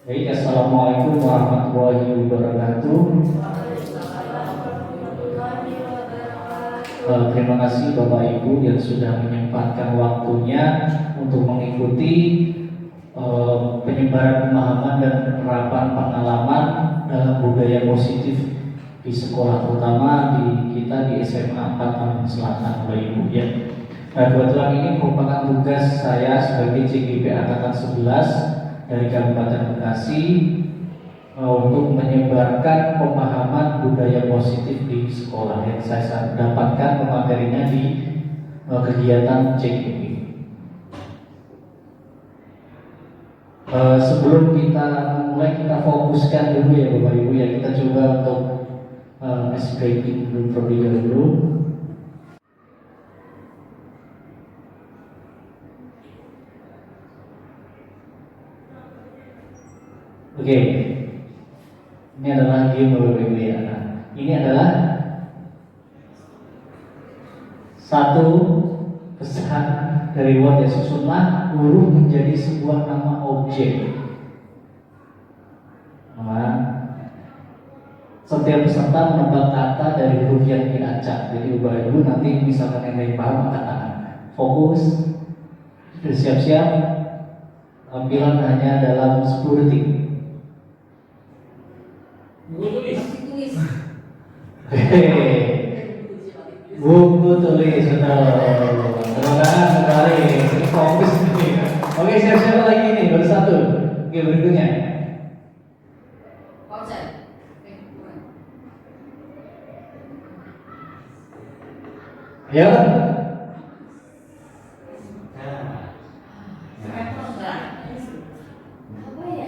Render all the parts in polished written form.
Baik, assalamualaikum warahmatullahi wabarakatuh. Terima kasih Bapak Ibu yang sudah menyempatkan waktunya untuk mengikuti penyebaran pemahaman dan penerapan pengalaman dalam budaya positif di sekolah, terutama di kita di SMA 4 Lampung Selatan, Bapak Ibu ya. Nah, kebetulan ini merupakan tugas saya sebagai CGP Angkatan 11 dari Kabupaten Bekasi untuk menyebarkan pemahaman budaya positif di sekolah yang saya dapatkan pematerinya di kegiatan CGP. Sebelum kita mulai, kita fokuskan dulu ya Bapak Ibu ya, kita coba untuk ice breaking dulu terlebih dahulu. Oke, ini adalah game Bapak Ibu ya. Nah, ini adalah satu pesan dari Walt ya, susunlah huruf menjadi sebuah nama objek. Nah, setiap peserta menebak kata dari huruf yang diacak. Jadi Bapak Ibu nanti misalkan yang lain paham katakan fokus, bersiap-siap, tampilan hanya dalam 10 detik. Buku tulis, betul. Terima sekali. Ini fokus nih. Oke, siap-siap lagi nih, baru satu. Oke, berikutnya. Ya.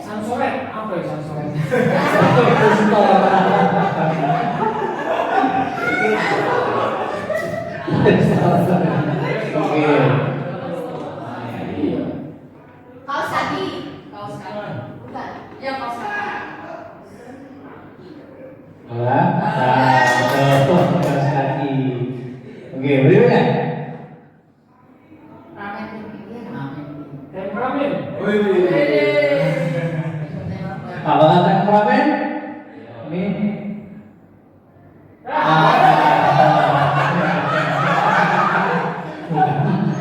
Sansoret, apa ya sansoret? Oke. Kaos kaki, bukan? Ya kaos kaki. Kaos kaki. Oke, berikutnya. Ramen Temperamen. Apa kata temperamen? Ini.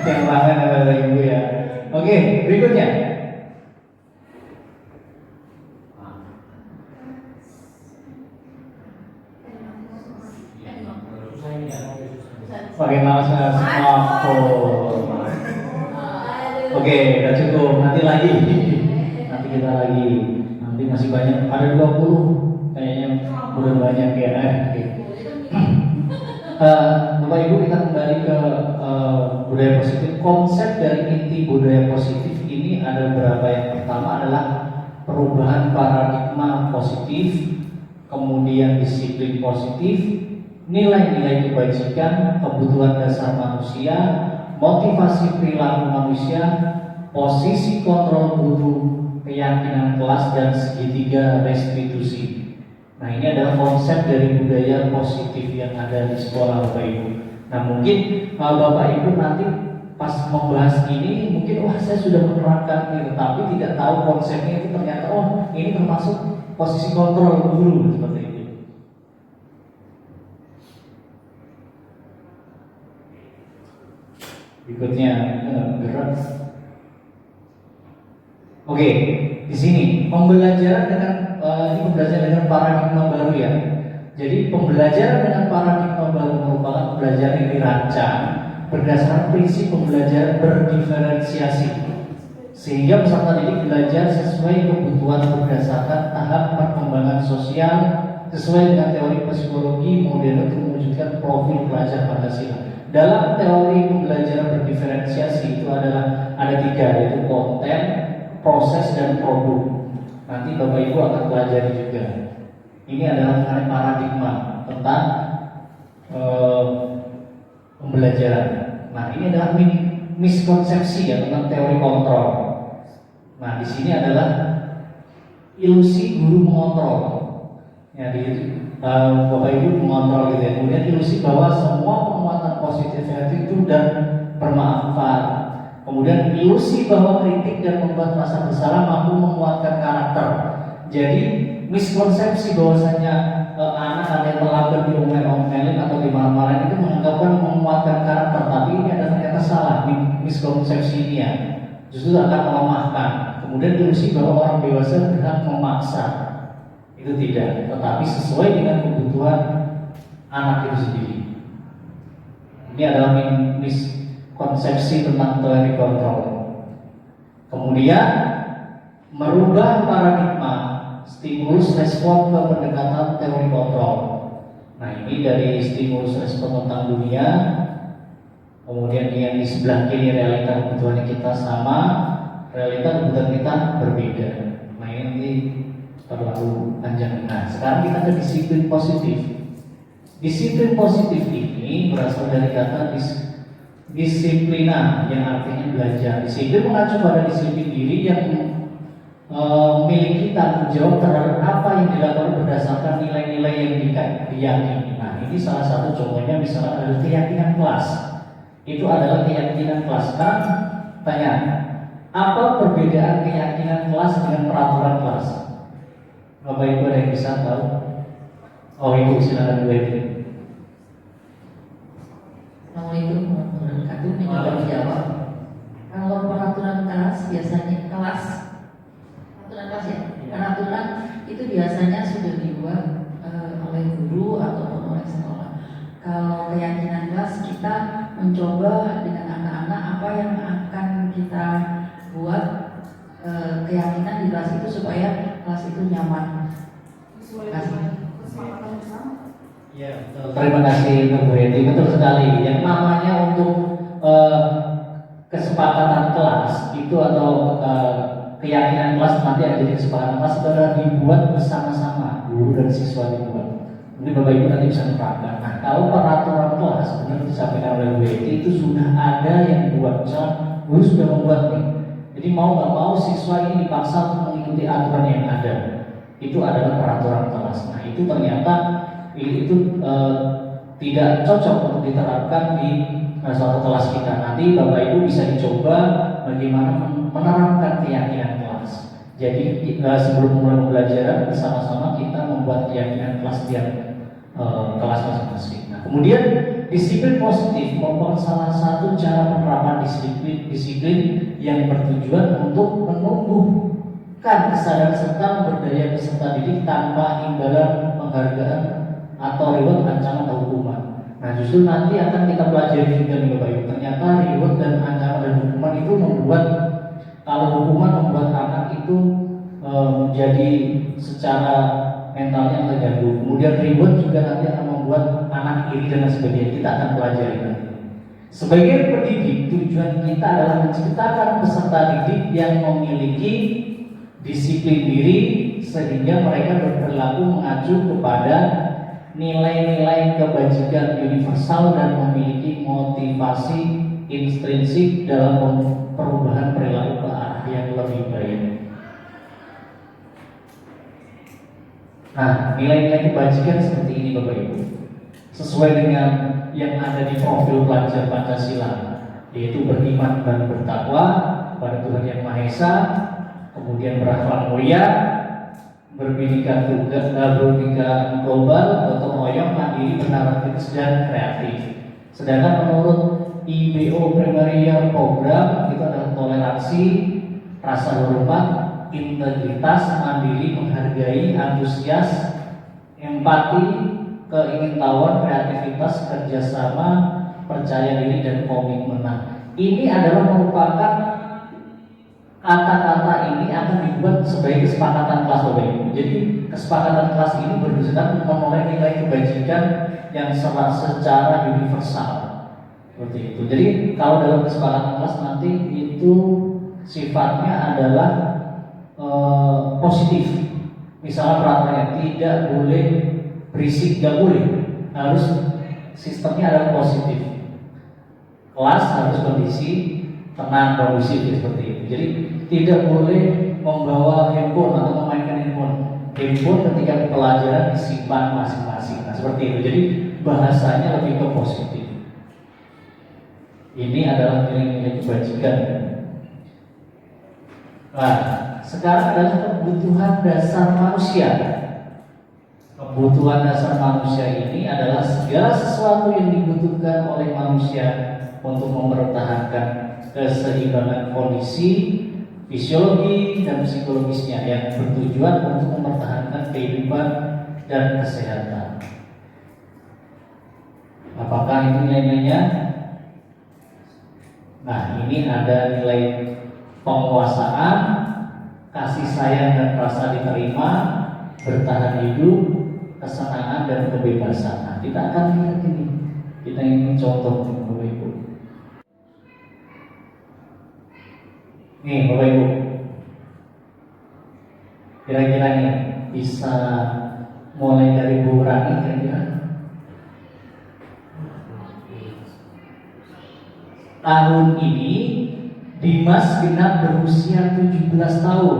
Temperamen adalah Ibu ya. Oke, berikutnya. Pakai mouse smartphone. Oke, udah cukup. Nanti lagi. Nanti kita lagi. Nanti masih banyak. Ada 20. Kayaknya udah banyak ya. Oke. Bapak Ibu, kita kembali ke budaya positif. Konsep dari inti budaya positif ini ada beberapa. Yang pertama adalah perubahan paradigma positif, kemudian disiplin positif, nilai-nilai kebajikan, kebutuhan dasar manusia, motivasi perilaku manusia, posisi kontrol guru, keyakinan kelas, dan segitiga restitusi. Nah, ini adalah konsep dari budaya positif yang ada di sekolah Bapak Ibu. Nah, mungkin Bapak Ibu nanti pas membahas ini mungkin saya sudah menerapkan ini, tetapi tidak tahu konsepnya itu ternyata ini termasuk posisi kontrol guru seperti itu. Berikutnya gerak. Oke, di sini pembelajaran dengan ini pembelajaran dengan paradigma baru ya. Jadi pembelajaran dengan paradigma baru merupakan pembelajaran yang dirancang berdasarkan prinsip pembelajaran berdiferensiasi, sehingga peserta didik belajar sesuai kebutuhan berdasarkan tahap perkembangan sosial sesuai dengan teori psikologi modern untuk mewujudkan profil pelajar Pancasila. Dalam teori pembelajaran berdiferensiasi itu ada 3, yaitu konten, proses, dan produk. Nanti Bapak Ibu akan pelajari juga. Ini adalah mengenai paradigma tentang pembelajaran. Nah, ini adalah miskonsepsi ya tentang teori kontrol. Nah, di sini adalah ilusi guru mengontrol. Ya, Bapak Ibu mengontrol gitu ya. Kemudian ilusi bahwa semua penguatan positif itu dan bermanfaat. Kemudian ilusi bahwa kritik dan membuat rasa bersalah mampu menguatkan karakter. Jadi miskonsepsi bahwasanya anak ada yang terlambat diomel-omelin atau dimarah-marahin itu menganggapkan menguatkan karakter, tapi ini adalah ternyata salah. Miskonsepsi ini ya justru akan melemahkan. Kemudian ilusi bahwa orang dewasa berhak memaksa, itu tidak, tetapi sesuai dengan kebutuhan anak itu sendiri. Ini adalah miskonsepsi tentang teori kontrol. Kemudian merubah paradigma stimulus respon ke pendekatan teori kontrol. Nah, ini dari stimulus respon tentang dunia. Kemudian yang di sebelah kiri realita kebutuhan kita sama, realita kebutuhan kita berbeda. Nah, ini terlalu panjang. Nah, sekarang kita ke disiplin positif. Disiplin positif ini berasal dari kata disiplina yang artinya belajar. Disiplin mengacu pada disiplin diri yang memiliki tanggung jawab terhadap apa yang dilakukan berdasarkan nilai-nilai yang diyakini. Nah, ini salah satu contohnya misalnya adalah keyakinan kelas. Itu adalah keyakinan kelas. Kan tanya, apa perbedaan keyakinan kelas dengan peraturan kelas? Bapak Ibu ada yang bisa tahu? Oh, Ibu silakan Bu Edri. Assalamualaikum warahmatullahi wabarakatuh. Menjawab jawab. Kalau peraturan kelas biasanya peraturan itu biasanya sudah dibuat oleh guru ataupun oleh sekolah. Kalau keyakinan kelas kita mencoba dengan anak-anak apa yang akan kita buat keyakinan di kelas itu supaya kelas itu nyaman. Ya, terima kasih Bu Edi, betul sekali. Yang namanya untuk kesepakatan kelas itu atau keyakinan kelas nanti akan jadi kesepakatan kelas itu adalah dibuat bersama-sama, guru dan siswa dibuat. Mungkin Bapak Ibu nanti bisa menerapkan. Nah, kalau peraturan kelas benar disampaikan oleh Bu Edi itu sudah ada yang buat, misalnya guru sudah membuat nih. Jadi mau nggak mau siswa ini dipaksa untuk mengikuti aturan yang ada. Itu adalah peraturan kelas. Nah, itu ternyata tidak cocok untuk diterapkan di suatu kelas kita. Nanti Bapak Ibu bisa dicoba bagaimana menerapkan keyakinan kelas. Jadi sebelum mulai pembelajaran bersama-sama kita membuat keyakinan kelas tiap kelas masing-masing. Nah, kemudian disiplin positif merupakan salah satu cara penerapan disiplin yang bertujuan untuk menumbuhkan kesadaran serta berdaya peserta didik tanpa imbalan penghargaan atau reward, ancaman atau hukuman. Nah, justru nanti akan kita pelajari juga nih Bapak Ibu. Ternyata reward dan ancaman dan hukuman itu membuat, kalau hukuman membuat anak itu menjadi secara mentalnya terganggu. Kemudian reward juga nanti akan membuat anak iri dan sebagainya. Kita akan pelajari nanti. Sebagai pendidik, tujuan kita adalah menciptakan peserta didik yang memiliki disiplin diri sehingga mereka berperilaku mengacu kepada nilai-nilai kebajikan universal dan memiliki motivasi intrinsik dalam perubahan perilaku ke arah yang lebih baik. Nah, nilai-nilai kebajikan seperti ini Bapak Ibu, sesuai dengan yang ada di profil pelajar Pancasila, yaitu beriman dan bertakwa pada Tuhan Yang Maha Esa, kemudian berakhlak mulia, berbineka global, gotong royong, mandiri, bernarasi dan kreatif. Sedangkan menurut IBO Primary Year Program itu adalah toleransi, rasa hormat, integritas, mandiri, menghargai, antusias, empati, keingintahuan, kreativitas, kerjasama, percaya diri dan komitmen. Nah, ini adalah merupakan kata-kata ini akan dibuat sebagai kesepakatan kelas Bapak Ibu. Jadi kesepakatan kelas ini berdasarkan memenuhi nilai kebajikan yang secara universal seperti itu. Jadi kalau dalam kesepakatan kelas nanti itu sifatnya adalah positif. Misalnya peraturannya tidak boleh berisik, nggak boleh, harus sistemnya adalah positif. Kelas harus kondisi tenang, kondusif seperti itu. Jadi tidak boleh membawa handphone atau memainkan handphone. Handphone ketika pelajaran disimpan masing-masing. Nah, seperti itu. Jadi bahasanya lebih ke positif. Ini adalah nilai-nilai kebajikan. Nah, sekarang adalah kebutuhan dasar manusia. Kebutuhan dasar manusia ini adalah segala sesuatu yang dibutuhkan oleh manusia untuk mempertahankan keseimbangan kondisi fisiologi dan psikologisnya yang bertujuan untuk mempertahankan kehidupan dan kesehatan. Apakah itu nilai-nilainya? Nah, ini ada nilai penguasaan, kasih sayang dan rasa diterima, bertahan hidup, kesenangan dan kebebasan. Nah, kita akan lihat ini. Kita ingin contoh Bapak Ibu. Nih Bapak Ibu, kira-kira nih bisa mulai dari Bu Rani kira-kira. Tahun ini Dimas genap berusia 17 tahun.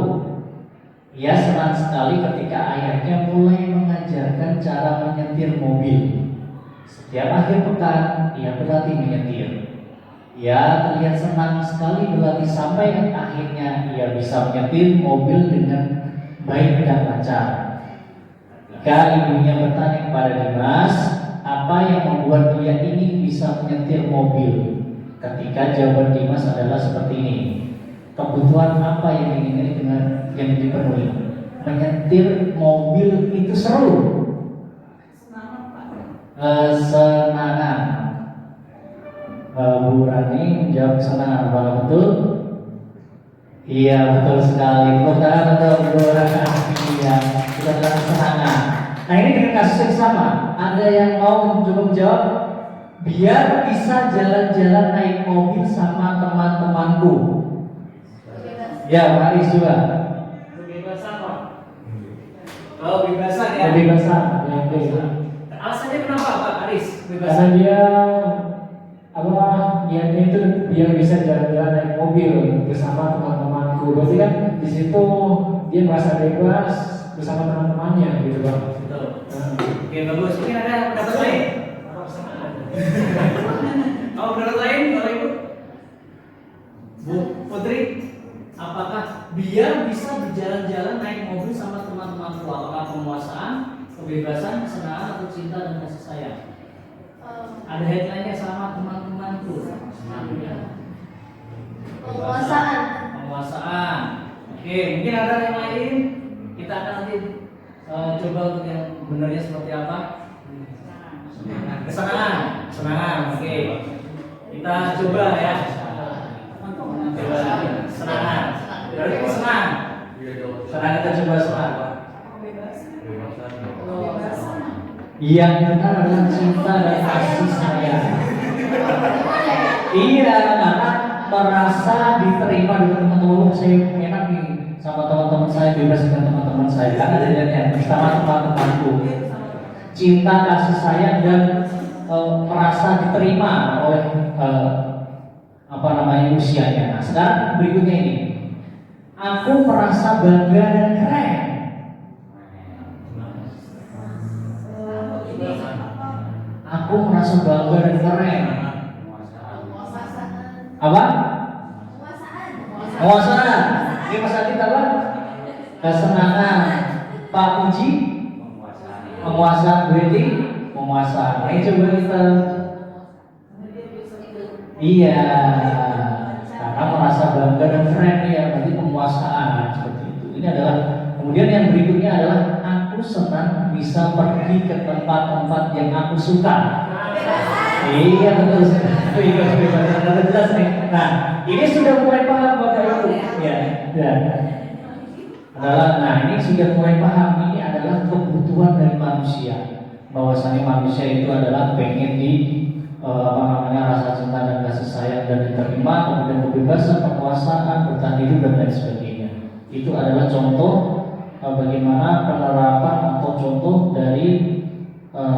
Ia senang sekali ketika ayahnya mulai mengajarkan cara menyetir mobil. Setiap akhir pekan, ia berlatih menyetir. Ia terlihat senang sekali berlatih sampai akhirnya ia bisa menyetir mobil dengan baik dan lancar. Jika ibunya bertanya kepada Dimas, apa yang membuat dia ingin bisa menyetir mobil? Ketika jawaban Dimas adalah seperti ini. Kebutuhan apa yang diinginkan dengan yang dipenuhi? Menyetir mobil itu seru. Kesenangan. Bu Rani menjawab kesenangan. Apakah betul? Iya, betul sekali. Betul Bu Rani. Iya, itu adalah kesenangan. Nah, ini dengan kasus yang sama. Ada yang mau mencoba menjawab? Biar bisa jalan-jalan naik mobil sama teman-temanku. Ya, Pak Aris juga. Kebebasan Pak. Oh, kebebasan ya. Kebebasan. Alasannya kenapa Pak Aris? Karena Kebebasan. dia niatnya itu biar bisa jalan-jalan naik mobil bersama teman-temanku. Berarti kan di situ dia merasa bebas bersama teman-temannya gitu Bang. Betul. Oke, bagus. Mungkin ada pendapat lain? Oh, pendapat lain Bapak Ibu? Bu Putri, apakah biar bisa berjalan-jalan naik mobil sama teman-temanku? Apakah penguasaan, kebebasan, kesenangan, atau cinta dan kasih sayang? Ada headline-nya sama teman-temanku. Penguasaan. Penguasaan. Oke, mungkin ada yang lain. Kita akan nanti coba untuk yang benarnya seperti apa. Kesenangan. Oke. Kita coba ya. Coba senangan. Berarti senang. Senang, kita coba senang. Yang benar adalah cinta dan kasih sayang. Iya, karena merasa diterima dengan teman-teman. Saya enak nih sama teman-teman saya, bebas dengan teman-teman saya. Kan ada yang bersama teman-temanku. Cinta, kasih sayang dan merasa diterima oleh usianya. Nah, sekarang berikutnya ini. Aku merasa bangga dan keren. Aku merasa bangga dan keren. Apa? Penguasaan. Ini Mas Adit apa? Kesenangan. Pak Puji? Penguasaan. Berarti penguasaan. Ayo coba kita. Iya. Karena merasa bangga dan keren ya. Berarti penguasaan seperti itu. Ini adalah. Kemudian yang berikutnya adalah aku senang bisa pergi ke tempat-tempat yang aku suka. Iya betul sekali. Jelas nih. Nah, ini sudah mulai paham Bapak Ibu. Ya. Nah, ini sudah mulai paham. Ini adalah kebutuhan dari manusia. Bahwasanya manusia itu adalah pengen di rasa cinta dan kasih sayang dan diterima, kemudian kebebasan, penguasaan, bertahan hidup dan lain sebagainya. Itu adalah contoh bagaimana penerapan atau contoh dari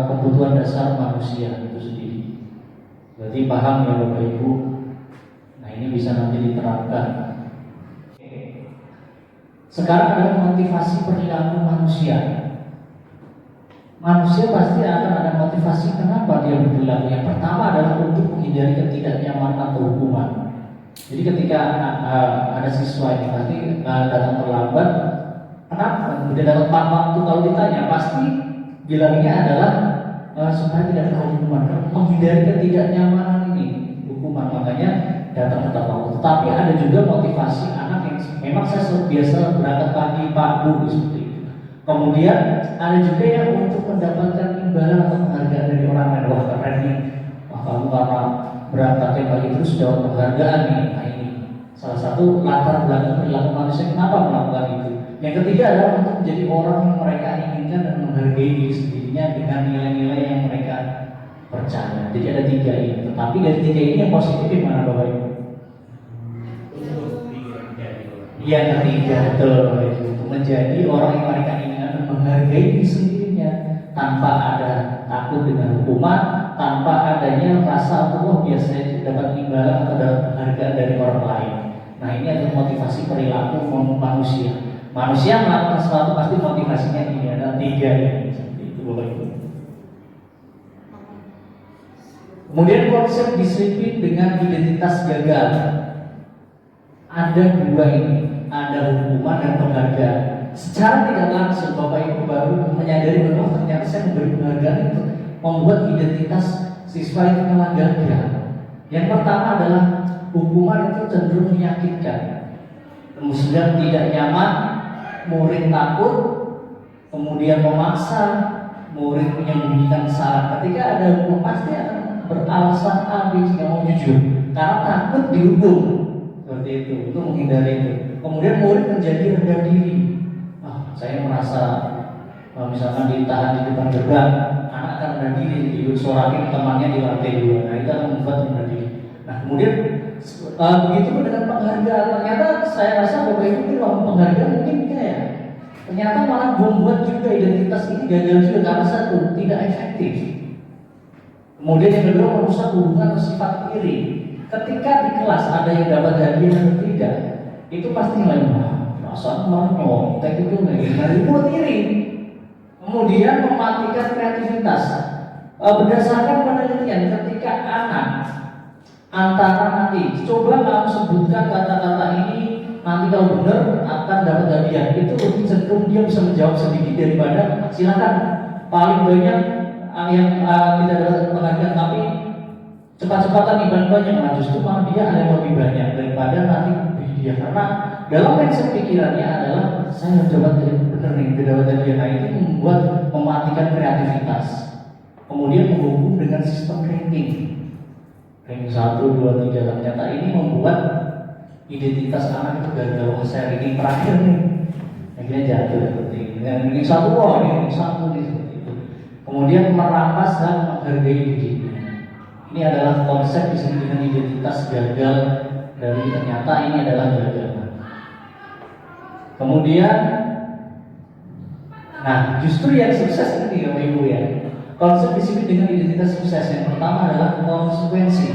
kebutuhan dasar manusia itu sendiri. Berarti paham ya Bapak Ibu. Nah, ini bisa nanti diterapkan. Sekarang adalah motivasi perilaku manusia. Manusia pasti akan ada motivasi kenapa dia berperilaku. Yang pertama adalah untuk menghindari ketidaknyamanan atau hukuman. Jadi ketika ada siswa ini pasti datang terlambat, kenapa? Udah dapat waktu, kalau ditanya pasti bilangnya adalah supaya tidak ada hukuman, menghindari ketidaknyamanan ini hukuman, makanya datang tepat waktu. Tapi ada juga motivasi anak yang memang saya biasa berangkat pagi Pak Bu seperti itu. Kemudian ada juga yang untuk mendapatkan imbalan atau penghargaan dari orang lain. Wah keren nih, wah kamu karena berangkatnya pagi terus dapat penghargaan nih. Nah ini salah satu latar belakang perilaku manusia kenapa melakukan itu. Yang ketiga adalah untuk menjadi orang yang mereka inginkan dan menghargai diri sendirinya dengan nilai-nilai yang mereka percaya. Jadi ada 3 ini. Tetapi dari 3 ini yang positif yang mana Bapak Ibu? Yang ketiga betul, untuk menjadi orang yang mereka inginkan dan menghargai diri sendirinya tanpa ada takut dengan hukuman, tanpa adanya rasa Allah biasanya itu dapat imbalan atau dapat penghargaan dari orang lain. Nah ini adalah motivasi perilaku manusia. Manusia melakukan sesuatu pasti motivasinya ini ada 3 ini seperti itu Bapak Ibu. Kemudian konsep disiplin dengan identitas gagal. Ada 2 ini, ada hukuman dan penghargaan. Secara tidak langsung Bapak Ibu baru menyadari bahwa ternyata saya memberi penghargaan itu membuat identitas siswa itu malah gagal. Yang pertama adalah hukuman itu cenderung menyakitkan, kemudian tidak nyaman, murid takut, kemudian memaksa murid menyembunyikan kesalahan. Ketika ada hukum pasti akan beralasan A, B jika mau jujur, karena takut dihukum seperti itu untuk menghindari itu. Kemudian murid menjadi rendah diri. Saya merasa misalkan ditahan di depan gerbang, anak akan rendah diri, disorakin temannya di lantai 2. Nah itu akan membuat rendah diri. Nah kemudian begitu dengan penghargaan, ternyata saya rasa Bapak Ibu ini penghargaan mungkin ya. Ternyata malah membuat juga identitas ini gagal juga karena satu tidak efektif. Kemudian yang kedua merusak hubungan bersifat iri. Ketika di kelas ada yang dapat hadiah atau tidak, itu pasti nilai perasaan malah nyontek itu dibuat iri. Kemudian mematikan kreativitas. Berdasarkan penelitian, ketika anak antara nanti coba kamu sebutkan kata-kata ini, nanti kalau benar akan dapat hadiah, itu lebih cenderung dia bisa menjawab sedikit daripada silakan paling banyak yang tidak dapat penghargaan tapi cepat-cepatan nih banyak. Nah justru malah dia ada yang lebih banyak daripada nanti dia, karena dalam mindset pikirannya adalah saya harus dapat benar nih dapat hadiah. Nah ini membuat mematikan kreativitas. Kemudian menghukum dengan sistem ranking 1, 2, 3. Ternyata ini membuat identitas anak itu gagal. Wah saya ranking terakhir nih, akhirnya jatuh seperti ini. Dengan ranking 1, wah ini ranking 1 nih seperti itu. Kemudian merampas dan menghargai dirinya. Ini adalah konsep disebut dengan identitas gagal dari ternyata ini adalah gagal. Kemudian, nah justru yang sukses ini Bapak Ibu ya. Konsep disebut dengan identitas sukses yang pertama adalah konsekuensi,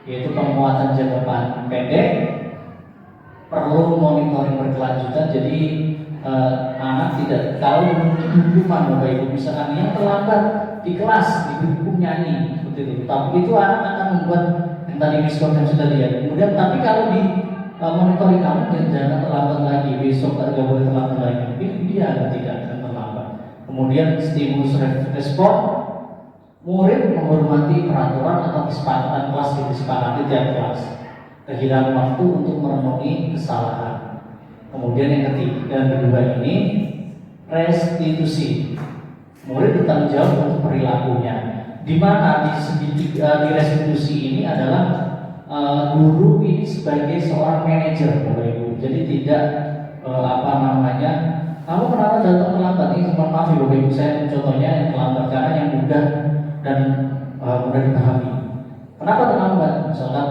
yaitu penguatan jangka pendek, perlu monitoring berkelanjutan. Jadi anak tidak tahu mungkin hukuman Bapak Ibu, misalkan yang terlambat di kelas dihukum nyanyi seperti itu. Tapi itu anak akan membuat yang tadi diskon yang sudah lihat. Kemudian tapi kalau di monitoring kamu jangan terlambat lagi, besok tidak boleh terlambat lagi. Mungkin dia tidak akan terlambat. Kemudian stimulus respon, murid menghormati peraturan atau kesepakatan kelas yang disepakati tiap kelas. Kehilangan waktu untuk merenungi kesalahan. Kemudian yang ketiga dan kedua ini restitusi. Murid bertanggung jawab untuk perilakunya. Di mana di restitusi ini adalah guru ini sebagai seorang manajer Bapak Ibu. Jadi tidak kamu kenapa datang terlambat? Ini mohon maaf ya Bapak Ibu, saya contohnya yang terlambat karena yang mudah dan mudah dipahami. Kenapa terlambat? Misalkan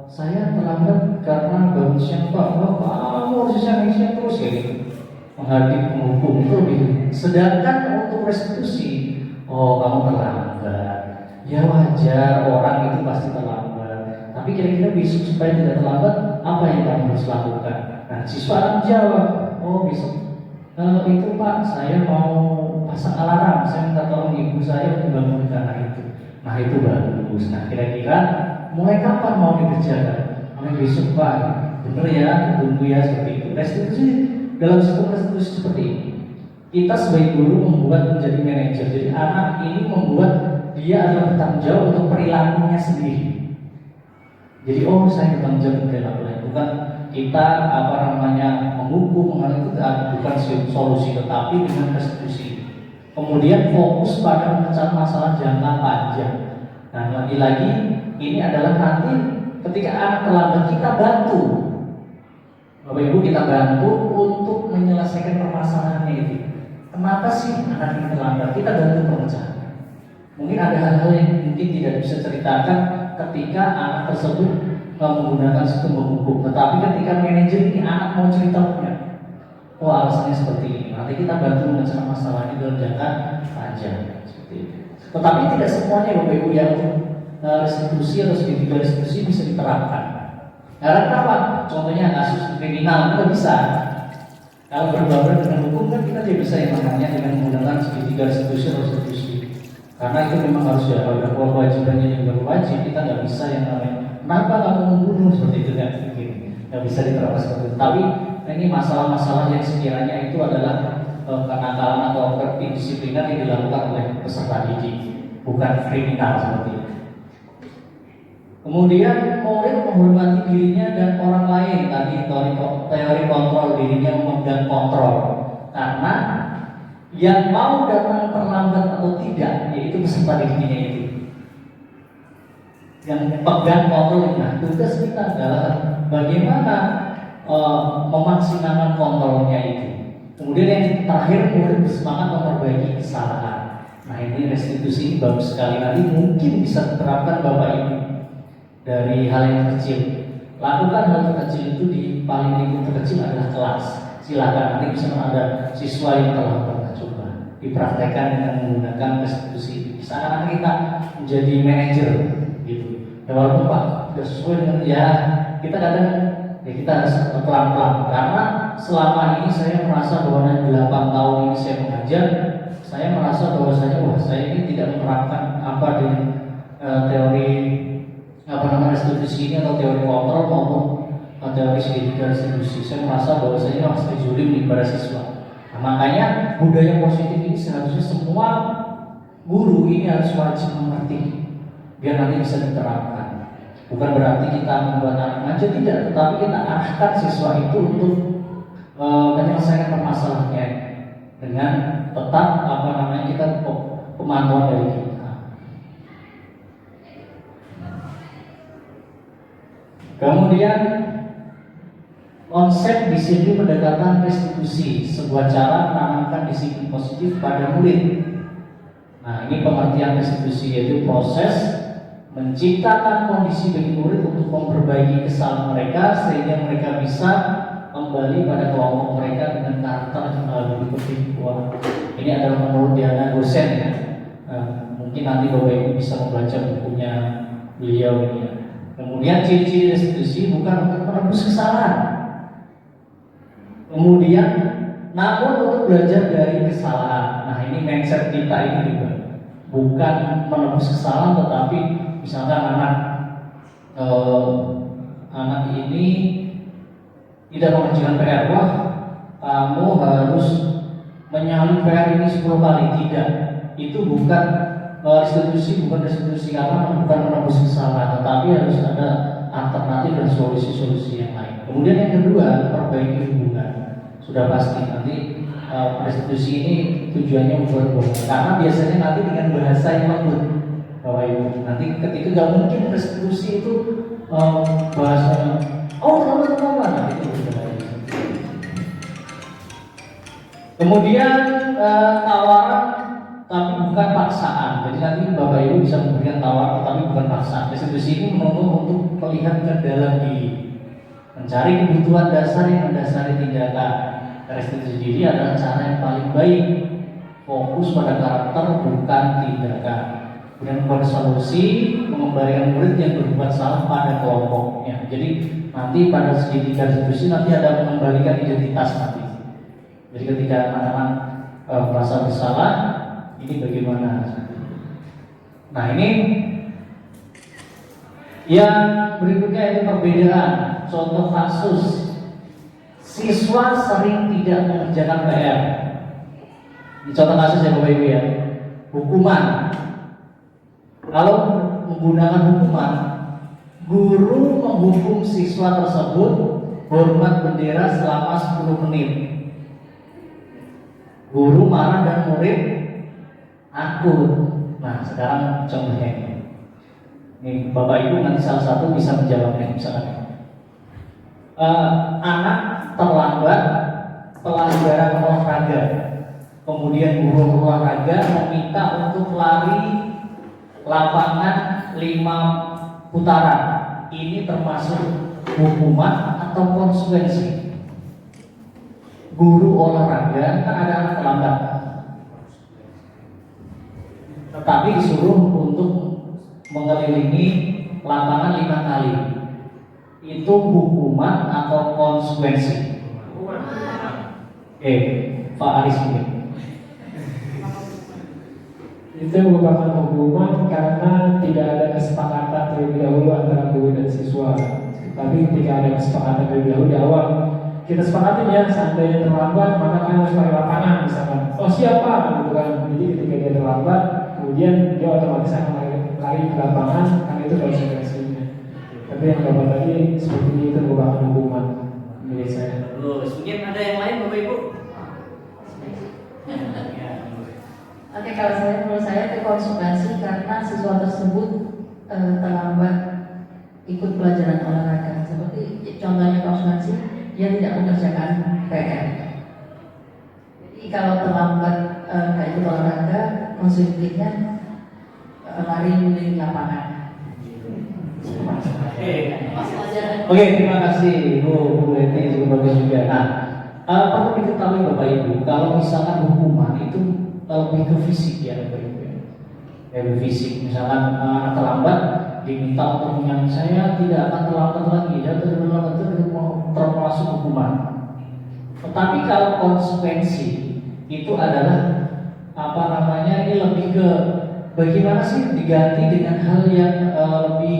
saya terlambat karena bangun siang Pak. Kamu harus siang terus ya gitu. Menghadir menghukum itu lebih. Sedangkan untuk restitusi, kamu terlambat. Ya wajar, orang itu pasti terlambat. Tapi kira-kira besok supaya tidak terlambat, apa yang kamu harus lakukan? Nah, siswa akan jawab, besok itu Pak, saya mau pasang alarm. Saya minta tolong ibu saya untuk bangunkan anak itu. Nah itu bagus. Nah kira-kira mulai kapan mau dikerjakan? Mulai besok Pak, bener ya, tunggu ya seperti itu. Restitusi dalam sistem restitusi seperti ini, kita sebagai guru membuat menjadi manajer. Jadi anak ini membuat dia adalah bertanggung jawab untuk perilakunya sendiri. Jadi saya bertanggung jawab untuk perilakunya, bukan kita menghukum, itu bukan solusi, tetapi dengan restitusi. Kemudian fokus pada memecahkan masalah jangka panjang. Nah, lagi-lagi ini adalah nanti ketika anak terlambat kita bantu, Bapak Ibu, kita bantu untuk menyelesaikan permasalahannya itu. Kenapa sih anak ini terlambat? Kita bantu pemecahan. Mungkin ada hal-hal yang mungkin tidak bisa ceritakan ketika anak tersebut menggunakan sistem hukum, tetapi ketika manajer ini anak mau cerita punya, oh alasannya seperti ini, nanti kita bantu memecahkan masalah ini dalam jangka panjang seperti itu. Tetapi tidak semuanya Bapak Ibu yang restitusi atau segitiga restitusi bisa diterapkan. Karena kenapa? Contohnya kasus kriminal kita bisa. Kalau berbauran dengan hukum kan kita tidak bisa yang namanya dengan menggunakan segitiga restitusi atau restitusi. Karena itu memang harus ada kewajibannya yang berwajib. Kita nggak bisa yang namanya kenapa kamu membunuh seperti itu kan? Nggak bisa diterapkan seperti itu. Tapi ini masalah-masalah yang sekiranya itu adalah kenakalan atau kedisiplinan yang dilakukan oleh peserta didik, bukan kriminal seperti itu. Kemudian murid menghormati dirinya dan orang lain. Tadi teori kontrol, dirinya memegang kontrol. Karena yang mau datang terlambat atau tidak, yaitu peserta didiknya itu. Yang pegang kontrol. Nah, tugas kita adalah bagaimana memaksimalkan kontrolnya itu. Kemudian yang terakhir, murid bersemangat memperbaiki kesalahan. Nah, ini restitusi ini bagus sekali. Nanti mungkin bisa diterapkan Bapak Ibu dari hal yang kecil. Lakukan hal terkecil itu di paling lingkup terkecil adalah kelas. Silakan, nanti bisa ada siswa yang telah pernah coba dipraktekkan dengan menggunakan restitusi. Seakan kita menjadi manajer gitu. Ya walaupun Pak sudah sesuai dengan kita kadang kita harus pelan-pelan, karena selama ini saya merasa bahwa 8 tahun ini saya mengajar, saya merasa bahwasanya saya ini tidak menerapkan apa di teori restitusi ini atau teori kontrol maupun teori segitiga restitusi. Saya merasa bahwa saya masih dizulim di para siswa. Nah, makanya budaya positif ini seharusnya semua guru ini harus wajib mengerti biar nanti bisa diterapkan. Bukan berarti kita membuat anak aja, tidak, tetapi kita arahkan siswa itu untuk menyelesaikan permasalahannya dengan tetap kita pemantauan dari kita. Kemudian konsep disiplin pendekatan restitusi, sebuah cara menanamkan disiplin positif pada murid. Nah, ini pengertian restitusi, yaitu proses menciptakan kondisi bagi murid untuk memperbaiki kesalahan mereka sehingga mereka bisa kembali pada kelompok mereka dengan karakter yang lebih kuat. Ini adalah menurut Diana dosen ya. Mungkin nanti Bapak Ibu bisa membaca bukunya beliau ini ya. Kemudian ciri-ciri restitusi bukan untuk menebus kesalahan. Kemudian namun untuk belajar dari kesalahan. Nah, ini mindset kita ini juga bukan menebus kesalahan, tetapi misalkan anak ini tidak mengerjakan PR, kamu harus menyalin PR ini 10 kali. Tidak, itu bukan restitusi karena bukan menebus kesalahan, tetapi harus ada alternatif dan solusi-solusi yang lain. Kemudian yang kedua, perbaiki hubungan. Sudah pasti nanti restitusi ini tujuannya membuat hubungan, karena biasanya nanti dengan bahasa yang lembut, Bapak Ibu. Nanti ketika nggak mungkin restitusi itu bahasanya teman-teman itu berbahaya. Kemudian tawaran tapi bukan paksaan. Jadi nanti Bapak Ibu bisa memberikan tawaran tapi bukan paksaan. Restitusi ini menuntut untuk melihat ke dalam diri, mencari kebutuhan dasar yang mendasari tindakan. Restitusi diri adalah cara yang paling baik, fokus pada karakter bukan tindakan. Kemudian membuat solusi, mengembalikan murid yang berbuat salah pada kelompoknya. Jadi nanti pada segitiga restitusi nanti ada mengembalikan identitas nanti. Jadi ketika anak-anak merasa bersalah, ini bagaimana? Nah, ini Yang berikutnya itu perbedaan. Contoh kasus, siswa sering tidak mengerjakan PR. Ini contoh kasus ya Bapak Ibu ya. Hukuman. Kalau menggunakan hukuman, guru menghukum siswa tersebut hormat bendera selama 10 menit. Guru marah dan murid akut. Nah, sekarang contohnya ini. Ini Bapak Ibu nanti salah satu bisa menjawabnya misalkan. Anak terlambat pelajaran olahraga. Kemudian guru olahraga meminta untuk lari lapangan 5 putaran. Ini termasuk hukuman atau konsekuensi? Guru olahraga kan ada anak terlambat, tetapi disuruh untuk mengelilingi lapangan 5 kali. Itu hukuman atau konsekuensi? Pak Aris mungkin. Itu merupakan hukuman karena tidak ada kesepakatan terlebih dahulu antara guru dan siswa. Tapi ketika ada kesepakatan terlebih dahulu di awal, kita sepakatin ya, seandainya terlambat maka kan harus lari lapangan misalkan. Oh siapa? Gitu kan. Jadi ketika dia terlambat, kemudian dia otomatis akan lari ke lapangan, karena itu konsekuensinya. Tapi yang Bapak tadi seperti itu merupakan hukuman menurut saya. Terus mungkin ada yang lain Bapak Ibu? Oke, kalau menurut saya itu konsekuensi karena siswa tersebut terlambat ikut pelajaran olahraga. Seperti contohnya konsekuensi, dia tidak mengerjakan PR. Jadi kalau terlambat nggak ikut olahraga, konsekuensinya lari keliling lapangan. Oke, terima kasih Bu Leti, juga bagus juga. Nah, perlu diketahui Bapak Ibu, kalau misalkan hukuman itu lebih ke fisik ya Bapak Ibu. Lebih fisik, misalkan anak terlambat diminta untuk menyanyi, saya tidak akan terlambat lagi, dan terlambat itu termasuk hukuman. Tetapi kalau konsekuensi itu adalah ini lebih ke bagaimana sih diganti dengan hal yang lebih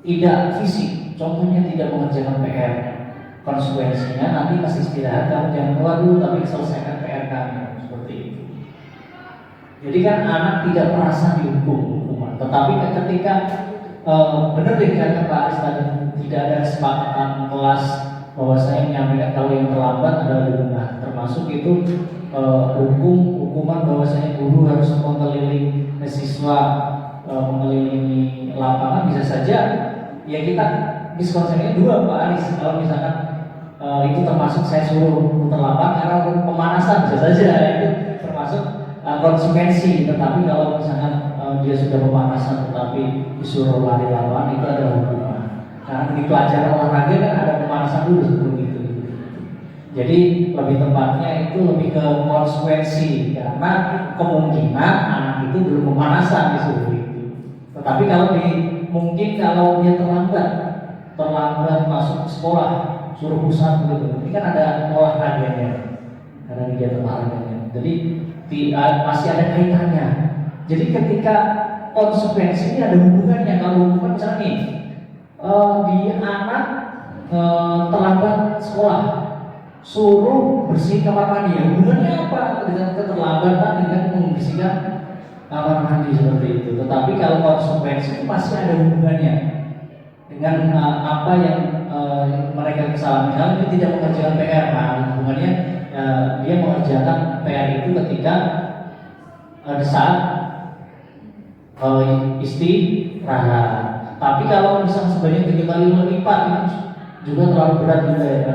tidak fisik. Contohnya tidak mengerjakan PR. Konsekuensinya nanti pas istirahat kamu jangan keluar dulu, tapi selesaikan PR kamu. Seperti itu. Jadi kan anak tidak merasa dihukum hukuman, tetapi ketika benar dikatakan Pak Aris tadi, tidak ada kesepakatan kelas bahwa saya menyampaikan kalau yang terlambat adalah benar, termasuk itu hukuman bahwasanya guru harus mengelilingi siswa, mengelilingi lapangan, bisa saja ya kita miskonsepsinya dua Pak Aris. Kalau misalkan itu termasuk saya suruh terlambat karena pemanasan, bisa saja itu termasuk konsekuensi. Tetapi kalau misalkan dia sudah pemanasan tetapi disuruh lari lawan, itu adalah hukuman. Karena di pelajaran olahraga kan ada pemanasan dulu sebelum itu. Jadi lebih tepatnya itu lebih ke konsekuensi, karena kemungkinan anak itu belum pemanasan disuruh itu. Tetapi kalau mungkin kalau dia terlambat masuk sekolah, suruh pusat gitu. Ini kan ada olahraganya, ada kegiatan olahraganya. Jadi masih ada kaitannya. Jadi ketika konsekuensi ini ada hubungannya. Kalau hubungan misalnya nih, di anak terlambat sekolah, suruh bersih kamar mandi. Hubungannya apa dengan keterlambatan dengan membersihkan kamar mandi seperti itu? Tetapi kalau konsekuensi itu masih ada hubungannya dengan apa yang mereka kesalahan. Misalnya dia tidak mengerjakan PR, nah hubungannya dia mengerjakan PR itu ketika di saat istirahat. Tapi kalau misalnya sebanyak 3 kali lipat ini juga terlalu berat juga ya.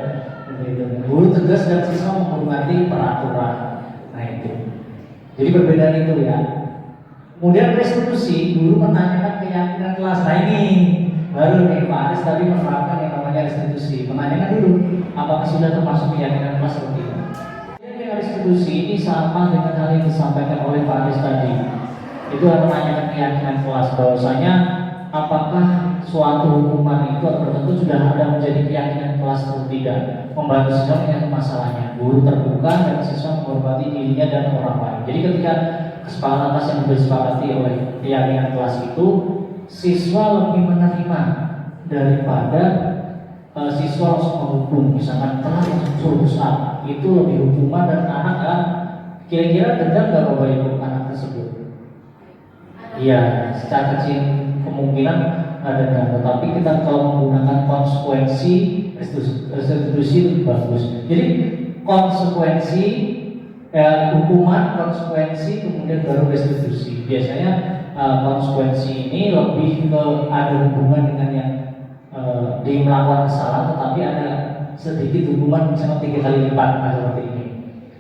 Guru tegas dan siswa menghormati peraturan. Nah itu. Jadi perbedaan itu ya. Kemudian restitusi, guru menanyakan keyakinan kelas. Nah ini baru nih Pak Aris tadi menerapkan yang namanya restitusi. Menanyakan dulu apakah sudah termasuk keyakinan kelas atau tidak. Jadi restitusi ini sama dengan hal yang disampaikan oleh Pak Aris tadi. Itu menanyakan keyakinan kelas, bahwasanya apakah suatu hukuman itu tertentu sudah ada menjadi keyakinan kelas atau tidak, membantu siswa dengan masalahnya. Guru terbuka dan siswa menghormati dirinya dan orang lain. Jadi ketika kesepakatan atas yang disepakati oleh keyakinan kelas itu, siswa lebih menerima daripada siswa langsung menghukum, misalkan telah langsung suruh besar, itu lebih hukuman dan anak kan kira-kira dendam nggak Bapak Ibu anak tersebut? Iya, secara kecil kemungkinan ada dendam, tetapi kita kalau menggunakan konsekuensi restitusi lebih bagus. Jadi konsekuensi hukuman, konsekuensi, kemudian baru restitusi. Biasanya konsekuensi ini lebih ke ada hubungan dengan yang dia melakukan kesalahan, tetapi ada sedikit hukuman misalnya 3 kali lipat seperti ini.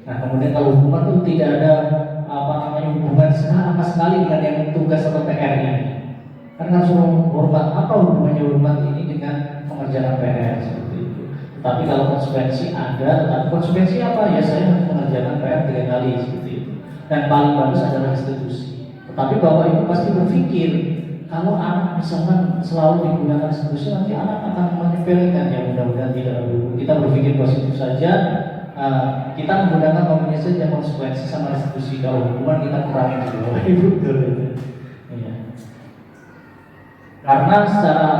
Nah kemudian kalau hukuman itu tidak ada hubungan sama sekali dengan yang tugas atau PR ini. Karena suruh hormat, apa hubungannya hormat ini dengan pengerjaan PR seperti itu. Tapi kalau konsekuensi ada, tetapi konsekuensi apa ya, saya harus mengerjakan PR 3 kali seperti itu. Dan paling bagus adalah restitusi. Tetapi Bapak Ibu pasti berpikir, kalau anak misalkan selalu digunakan restitusi, nanti anak akan menyepelekan. Ya mudah-mudahan tidak. Kita berpikir positif saja. Kita menggunakan kombinasi saja konsekuensi sama restitusi. Kalau hukuman kita kurangi dulu. Bapak Ibu ya. Karena secara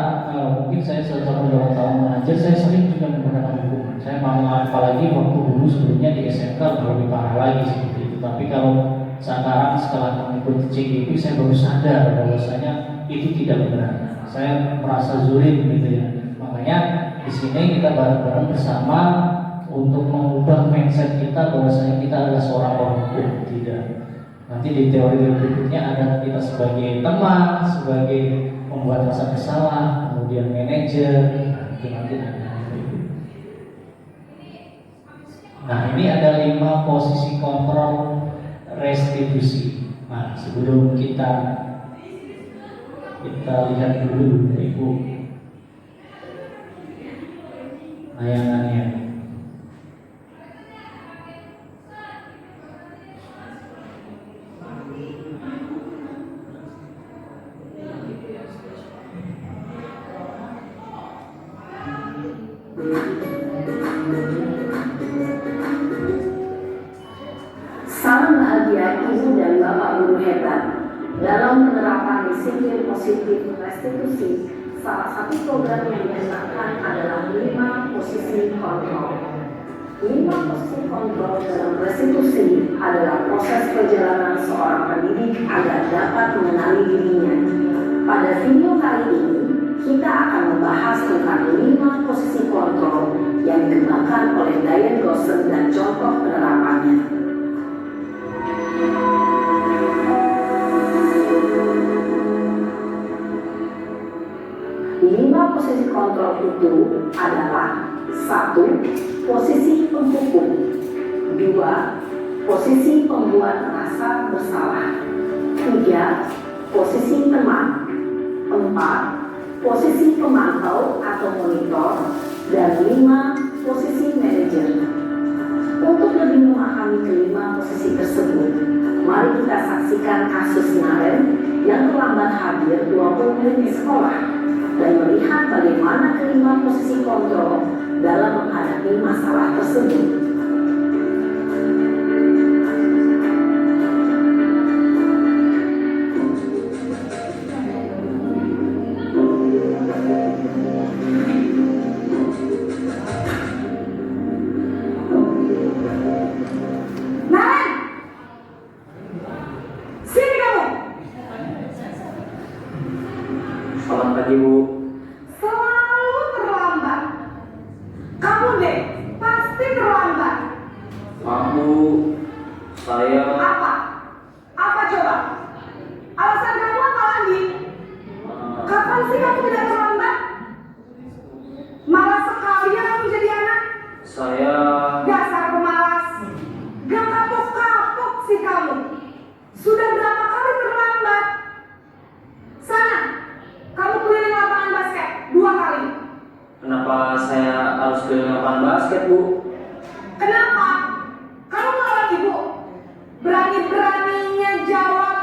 mungkin saya selama 2 tahun mengajar, saya sering juga menggunakan hukuman. Saya mau apalagi waktu dulu sebelumnya di SMK lebih parah lagi seperti itu. Tapi kalau sekarang setelah mengikuti CGP, saya baru sadar bahwasanya itu tidak benar. Saya merasa zulim gitu ya. Makanya di sini kita bareng-bareng bersama untuk mengubah mindset kita bahwasanya kita adalah seorang penghukum. Tidak. Nanti di teori berikutnya ada kita sebagai teman, sebagai membuat rasa bersalah, kemudian manajer, itu nanti ada. Nah ini ada 5 posisi kontrol restitusi. Nah sebelum kita lihat dulu Ibu tayangannya. Salam bahagia Ibu dan Bapak Guru hebat. Dalam penerapan disiplin positif restitusi, salah satu program yang dihentakkan adalah 5 posisi kontrol. 5 posisi kontrol dalam restitusi adalah proses perjalanan seorang pendidik agar dapat mengenali dirinya. Pada video kali ini, kita akan membahas tentang 5 posisi kontrol yang dikembangkan oleh Diane Gosson dan contoh penerapannya. 5 posisi kontrol itu adalah 1. Posisi penghukum, 2. Posisi pembuat merasa bersalah, 3. Posisi teman, 4. Posisi pemantau atau monitor, dan 5. Posisi manajer. Untuk lebih memahami kelima posisi tersebut, mari kita saksikan kasus Naren yang terlambat hadir 20 menit di sekolah dan melihat bagaimana kelima posisi kontrol dalam menghadapi masalah tersebut. Selamat pagi Bu. Selalu terlambat. Kamu deh, pasti terlambat. Maaf Bu, saya Apa? Apa coba? Alasan kamu apa lagi? Kapan sih kamu tidak terlambat? Malas sekali ya kamu jadi anak. saya Dasar pemalas. Gak kapok-kapok sih kamu. Sudah berapa kali terlambat? Sana, kamu keliling lapangan basket 2 kali. kenapa saya harus ke lapangan basket Bu? Kenapa? Kamu melawan ibu. Berani-beraninya jawab.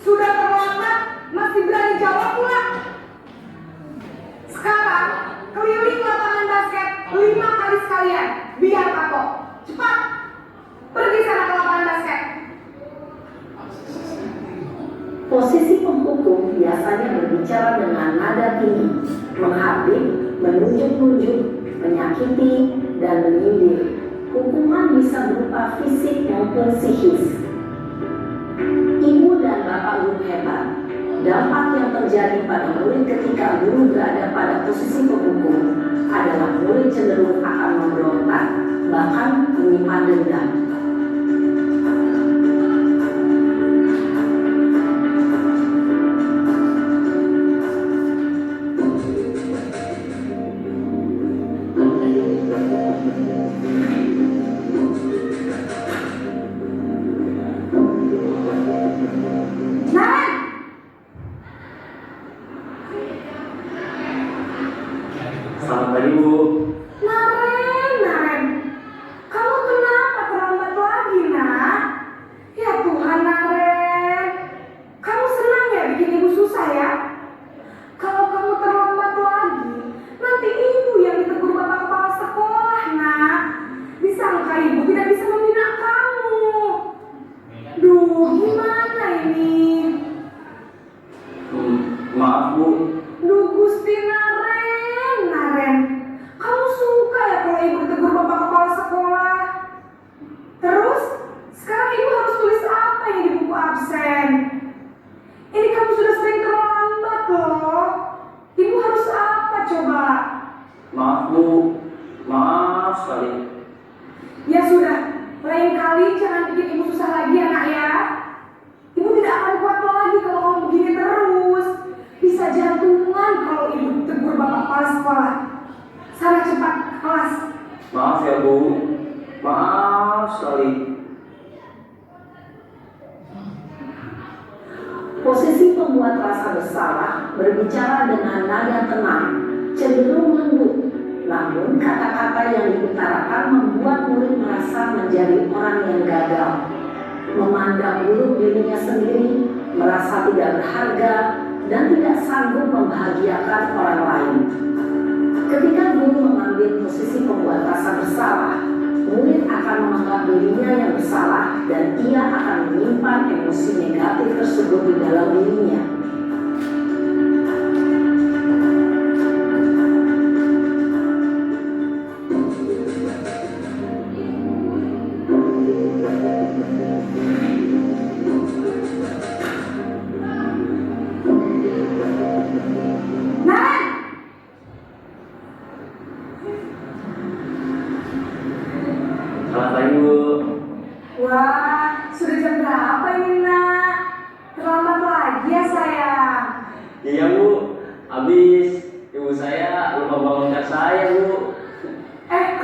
Sudah terlambat, masih berani jawab pula. Sekarang, keliling lapangan basket 5 kali sekalian. Biar kapok. Cepat. Pergi sana ke lapangan basket. Posisi penghukum biasanya berbicara dengan nada tinggi, menghardik, menunjuk-nunjuk, menyakiti, dan menyindir. Hukuman bisa berupa fisik maupun psikis. Ibu dan bapak guru hebat. Dampak yang terjadi pada murid ketika guru berada pada posisi penghukum adalah murid cenderung akan memberontak, bahkan menyimpan dendam. Selamat pagi Bu. Naren, kamu kenapa terlambat lagi, nak? Ya Tuhan, Naren, kamu senang ya bikin ibu susah ya? Kalau kamu terlambat lagi, nanti ibu yang ditegur bapak kepala sekolah, nak. Disangka ibu tidak bisa membina kamu. Duh, gimana ini? Maaf Bu. Duh, Gusti Naren, kamu suka ya kalau ibu ditegur bapak kepala sekolah? Terus, sekarang ibu harus tulis apa ini di buku absen? Ini kamu sudah sering terlambat loh. Ibu harus apa coba? Maaf Bu. Maaf sekali. Ya sudah, lain kali jangan bikin ibu susah lagi ya nak ya. Ibu tidak akan kuat lagi kalau kamu begini terus. Bisa jantungan kalau ibu ditegur bapak kepala sekolah. Sana cepat kelas. Maaf ya Bu. Maaf sekali. Posisi pembuat rasa bersalah berbicara dengan nada tenang, cenderung lembut. Namun kata-kata yang diutarakan membuat murid merasa menjadi orang yang gagal, memandang buruk dirinya sendiri, merasa tidak berharga, dan tidak sanggup membahagiakan orang lain. Ketika guru mengambil posisi pembuat rasa bersalah, murid akan menganggap dirinya yang bersalah dan ia akan menyimpan emosi negatif tersebut di dalam dirinya. Naren, Selamat pagi Bu. wah, sudah jam berapa ini nak? Terlambat lagi ya sayang. Iya Bu. Habis ibu saya lupa bangunkan saya Bu.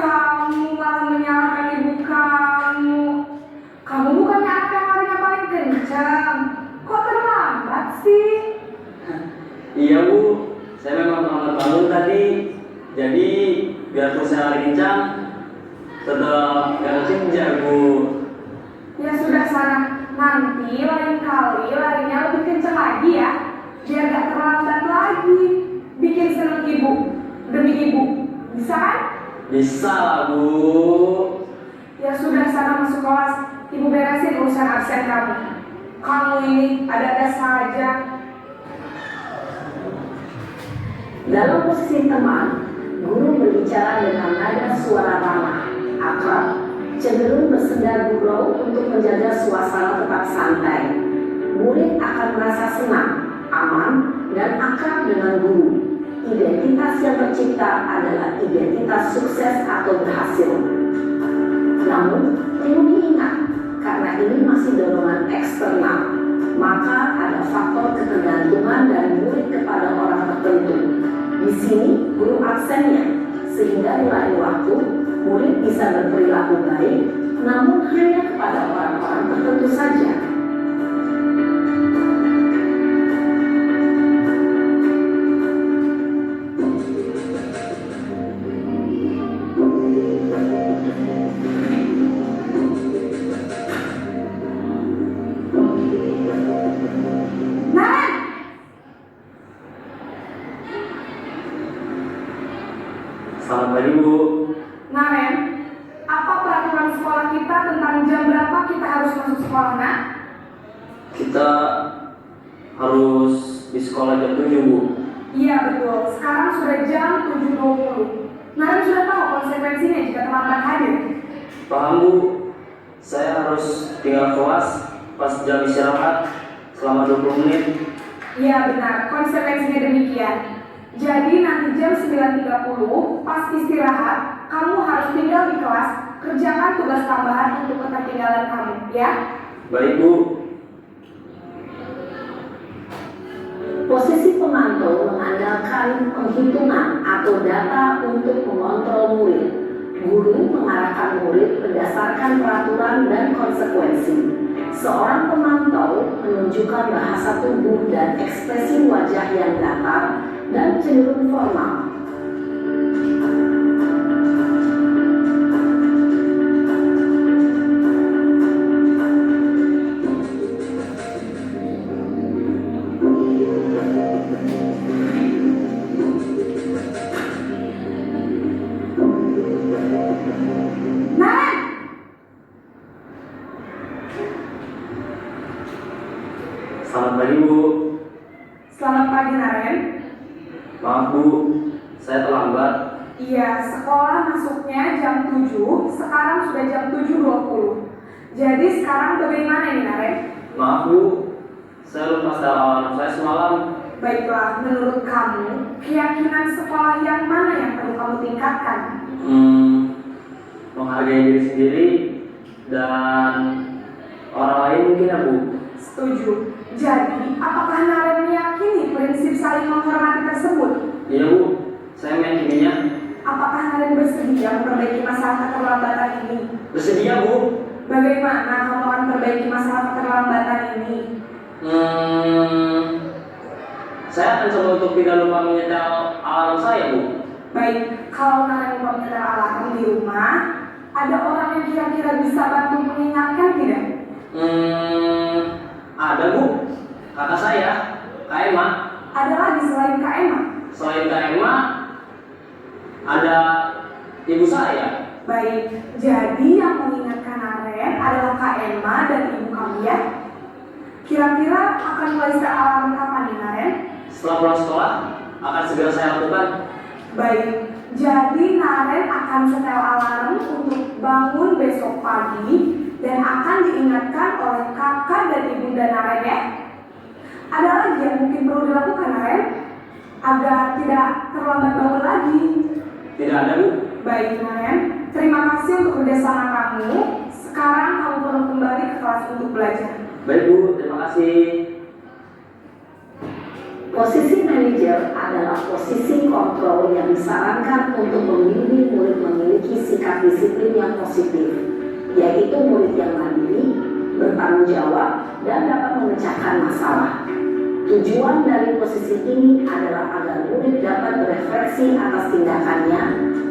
Kamu malah menyalahkan ibu kamu. Kamu bukannya anak yang larinya paling kencang. Kok terlambat sih? Iya Bu. Saya memang terlambat bangun tadi. Jadi biarpun saya lari kencang, tetap gak kekejar Bu. Ya sudah sana. Nanti lain kali larinya lebih kencang lagi ya. Biar gak terlambat lagi. Bikin seneng ibu. Demi ibu. Bisa kan? Bisa lah Bu. Ya sudah sana masuk kelas. Ibu beresin urusan absen kamu. Kamu ini ada-ada saja. Dalam posisi teman, guru berbicara dengan nada suara ramah, akrab, cenderung bersenda gurau untuk menjaga suasana tetap santai. Murid akan merasa senang, aman, dan akrab dengan guru. Identitas yang tercipta adalah identitas sukses atau berhasil. Namun, perlu diingat, karena ini masih dorongan eksternal, maka ada faktor ketergantungan dari murid kepada orang tertentu. Di sini, guru absennya, sehingga di lain waktu, murid bisa berperilaku baik, namun hanya kepada orang-orang tertentu saja. Naren, Selamat pagi Bu. Naren, apa peraturan sekolah kita tentang jam berapa kita harus masuk sekolah, nak? Kita harus di sekolah jam 7, Bu. Iya betul, sekarang sudah jam 7.20. Naren sudah tahu konsekuensinya jika terlambat hadir. Paham, Bu. Saya harus tinggal kelas pas jam istirahat selama 20 menit. Iya benar, konsekuensinya demikian. Jadi nanti jam 9.30 pas istirahat, kamu harus tinggal di kelas, kerjakan tugas tambahan untuk ketertinggalan kamu, ya? Baik, Bu. Posisi pemantau mengandalkan penghitungan atau data untuk mengontrol murid. Guru mengarahkan murid berdasarkan peraturan dan konsekuensi. Seorang pemantau menunjukkan bahasa tubuh dan ekspresi wajah yang datar dan cenderung formal. Naren! Selamat pagi, Bu. Selamat pagi Naren. Maaf, Bu. Saya terlambat. Iya, sekolah masuknya jam 7, sekarang sudah jam 7.20. Jadi sekarang bagaimana nih Naren? Maaf, Bu. Saya lupa setel alarm saya semalam. Baiklah, menurut kamu, keyakinan sekolah yang mana yang perlu kamu tingkatkan? Menghargai diri sendiri dan orang lain mungkin, ya, Bu. Setuju. Jadi, apakah Naren meyakini prinsip saling menghormati tersebut? Iya, Bu. Saya meyakininya. Apakah Naren bersedia memperbaiki masalah keterlambatan ini? Bersedia, Bu. Bagaimana kamu akan memperbaiki masalah keterlambatan ini? Saya akan coba untuk tidak lupa menyetel alarm saya, Bu. Baik, kalau Naren lupa menyetel alarm di rumah, ada orang yang kira-kira bisa bantu mengingatkan tidak? Ada, Bu. Kakak saya, Kak Emma. Ada lagi selain Kak Emma? Selain Kak Emma, ada ibu saya. Baik, jadi yang mengingatkan Naren adalah Kak Emma dan ibu kamu ya? Kira-kira akan mulai setel alarm kapan nih Naren? Setelah pulang sekolah, akan segera saya lakukan. Baik, jadi Naren akan setel alarm untuk bangun besok pagi dan akan diingatkan oleh kakak dan ibunda Naren ya. Ada lagi yang mungkin perlu dilakukan Naren agar tidak terlambat bangun lagi. Tidak ada, Bu. Baik Naren, terima kasih untuk kerjasama kamu. Sekarang kamu perlu kembali ke kelas untuk belajar. Baik, Bu. Terima kasih. Posisi manajer adalah posisi kontrol yang disarankan untuk membimbing murid memiliki sikap disiplin yang positif, yaitu murid yang mandiri, bertanggung jawab, dan dapat memecahkan masalah. Tujuan dari posisi ini adalah agar murid dapat berefleksi atas tindakannya.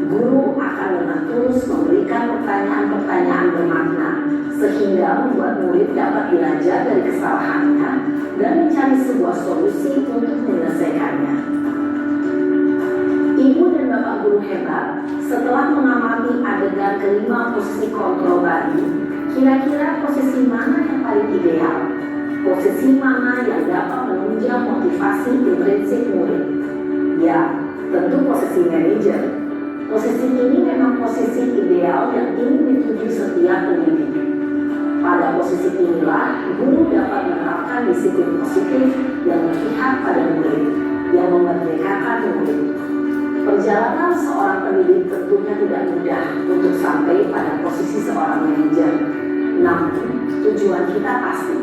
Guru akan dengan terus memberikan pertanyaan-pertanyaan bermakna, sehingga membuat murid dapat belajar dari kesalahannya dan mencari sebuah solusi untuk menyelesaikannya. Ibu dan Bapak guru hebat, setelah mengamati adegan kelima posisi kontrol tadi, kira-kira posisi mana yang paling ideal? Posisi mana yang dapat menunjang motivasi intrinsik murid? Ya, tentu posisi manajer. Posisi ini memang posisi ideal yang ingin dituju setiap pendidik. Pada posisi inilah, guru dapat menerapkan disiplin positif yang berpihak pada murid, yang memerdekakan murid. Perjalanan seorang pendidik tentunya tidak mudah untuk sampai pada posisi seorang manajer. Namun, tujuan kita pasti,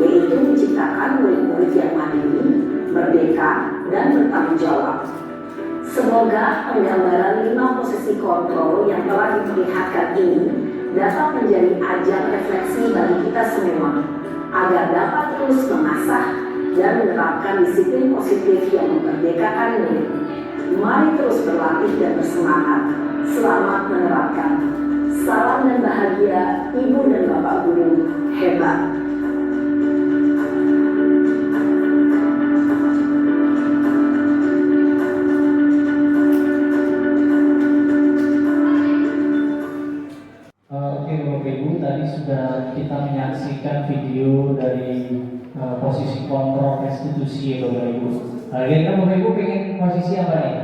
yaitu menciptakan murid-murid yang mandiri, merdeka, dan bertanggung jawab. Semoga penggambaran 5 posisi kontrol yang telah diperlihatkan ini dapat menjadi ajang refleksi bagi kita semua, agar dapat terus mengasah dan menerapkan disiplin positif yang memerdekakan murid. Mari terus berlatih dan bersemangat. Selamat menerapkan. Salam dan bahagia Ibu dan Bapak guru hebat. Oke Bapak Ibu, tadi sudah kita menyaksikan video dari posisi kontrol restitusi ya Bapak Ibu. Kira-kira Bapak Ibu pengen posisi apa nih?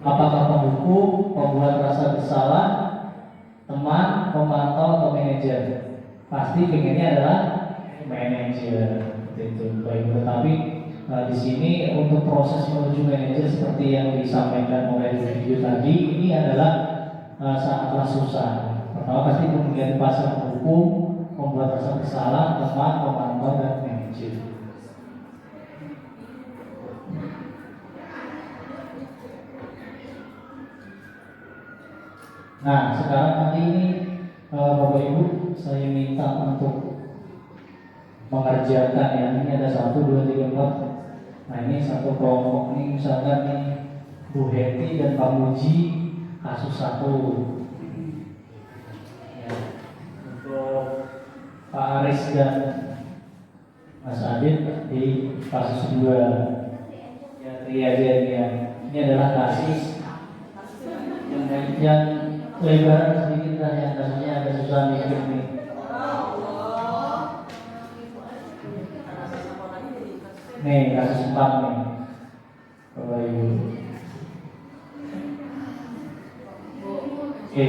Apakah penghukum, pembuat rasa bersalah, teman, pemantau, atau manajer? Pasti pengennya adalah manajer, itu Bapak Ibu. Tetapi di sini untuk proses menuju manajer seperti yang disampaikan oleh video tadi, ini adalah sangatlah susah. Pertama pasti pemilihan pasal hukum, pembuat rasa bersalah, teman, pemantau, dan manajer. Nah, sekarang nanti ini Bapak Ibu saya minta untuk mengerjakan ya. Ini ada 1, 2, 3, 4. Nah, ini satu kelompok ini misalkan nih Bu Heti dan Pak Muji kasus 1. Ya. Untuk Pak Aris dan Mas Adit di kasus 2. Ya, Triaden ya. Ini adalah kasus yang lebaran sedikit lah ya, kasusnya agak susah mikir nih. Nih kasus 4 nih, Bapak Ibu. Oke,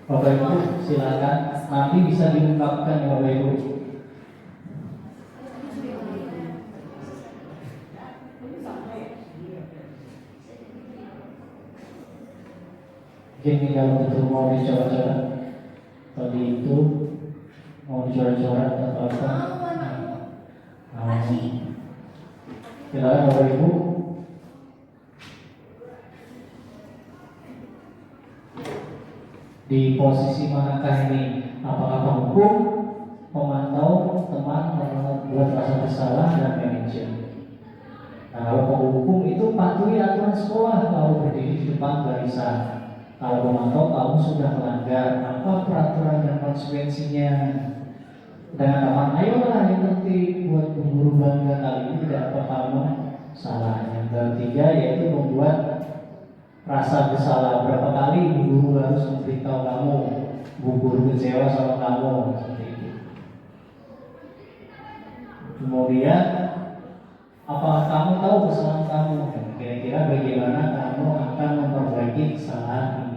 Bapak Ibu silakan nanti bisa diungkapkan ya Bapak Ibu. Mungkin kalau betul mau dicoret-coret tadi itu mau dicoret-coret atau apa? Silakan Bapak Ibu. Di posisi manakah ini? Apakah penghukum, pemantau, teman, membuat rasa bersalah, dan manajer? Nah, kalau penghukum itu patuhi aturan sekolah, kalau berdiri di depan barisan. Kalau memantau kamu sudah melanggar, apa peraturan dan konsekuensinya? Dengan teman, ayolah yang penting buat guru bangga kali ini tidak apa kamu salah. Yang ketiga yaitu membuat rasa bersalah. Berapa kali guru harus memberitahu kamu, bu guru kecewa sama kamu, seperti itu. Kemudian, apakah kamu tahu kesalahan kamu? Kira-kira bagaimana kamu akan memperbaiki kesalahan ini?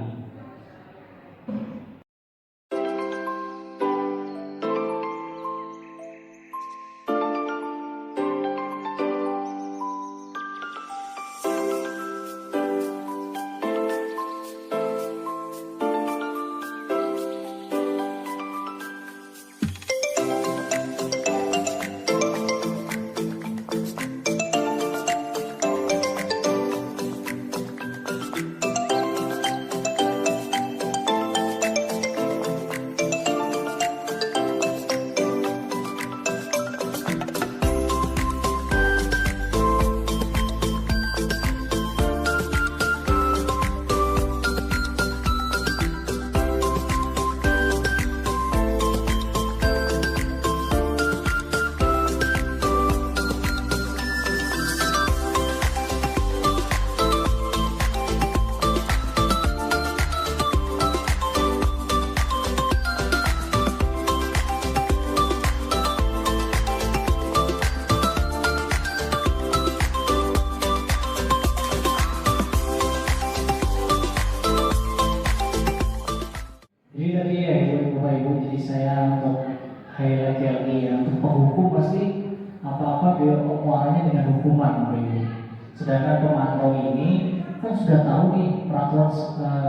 Sedangkan pemantau ini kan sudah tahu nih peraturan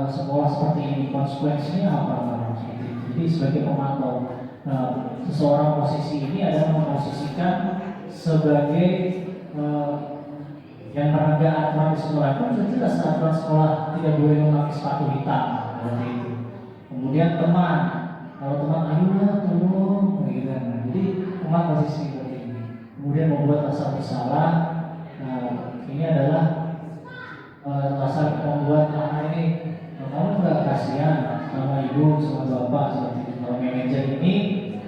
sekolah seperti ini, konsekuensinya apa seperti itu. Jadi sebagai pemantau, seseorang posisi ini adalah memposisikan sebagai yang menegak aturan di sekolah. Kan sudah jelas aturan sekolah tidak boleh memakai sepatu hitam seperti itu. Kemudian teman, kalau teman ayolah tolong, gitu kan. Jadi teman posisi seperti ini. Kemudian membuat rasa bersalah. Ini adalah rasa membuat anak ini kamu nggak kasihan sama ibu sama bapak seperti itu. Kalau manajer ini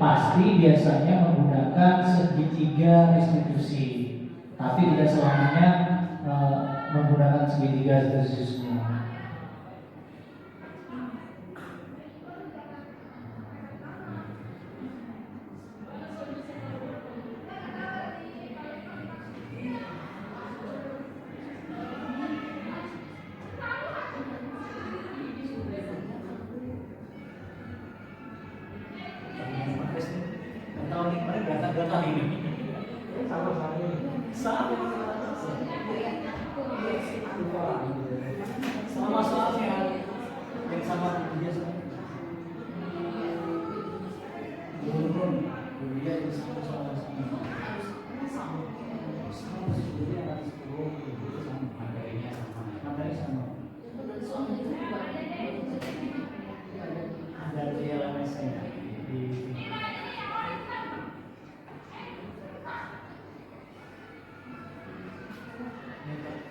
pasti biasanya menggunakan segitiga restitusi, tapi tidak selamanya menggunakan segitiga restitusi semua. turun dia jadi satu sama jadi anak 10 itu sama materinya sama ada di LMS-nya di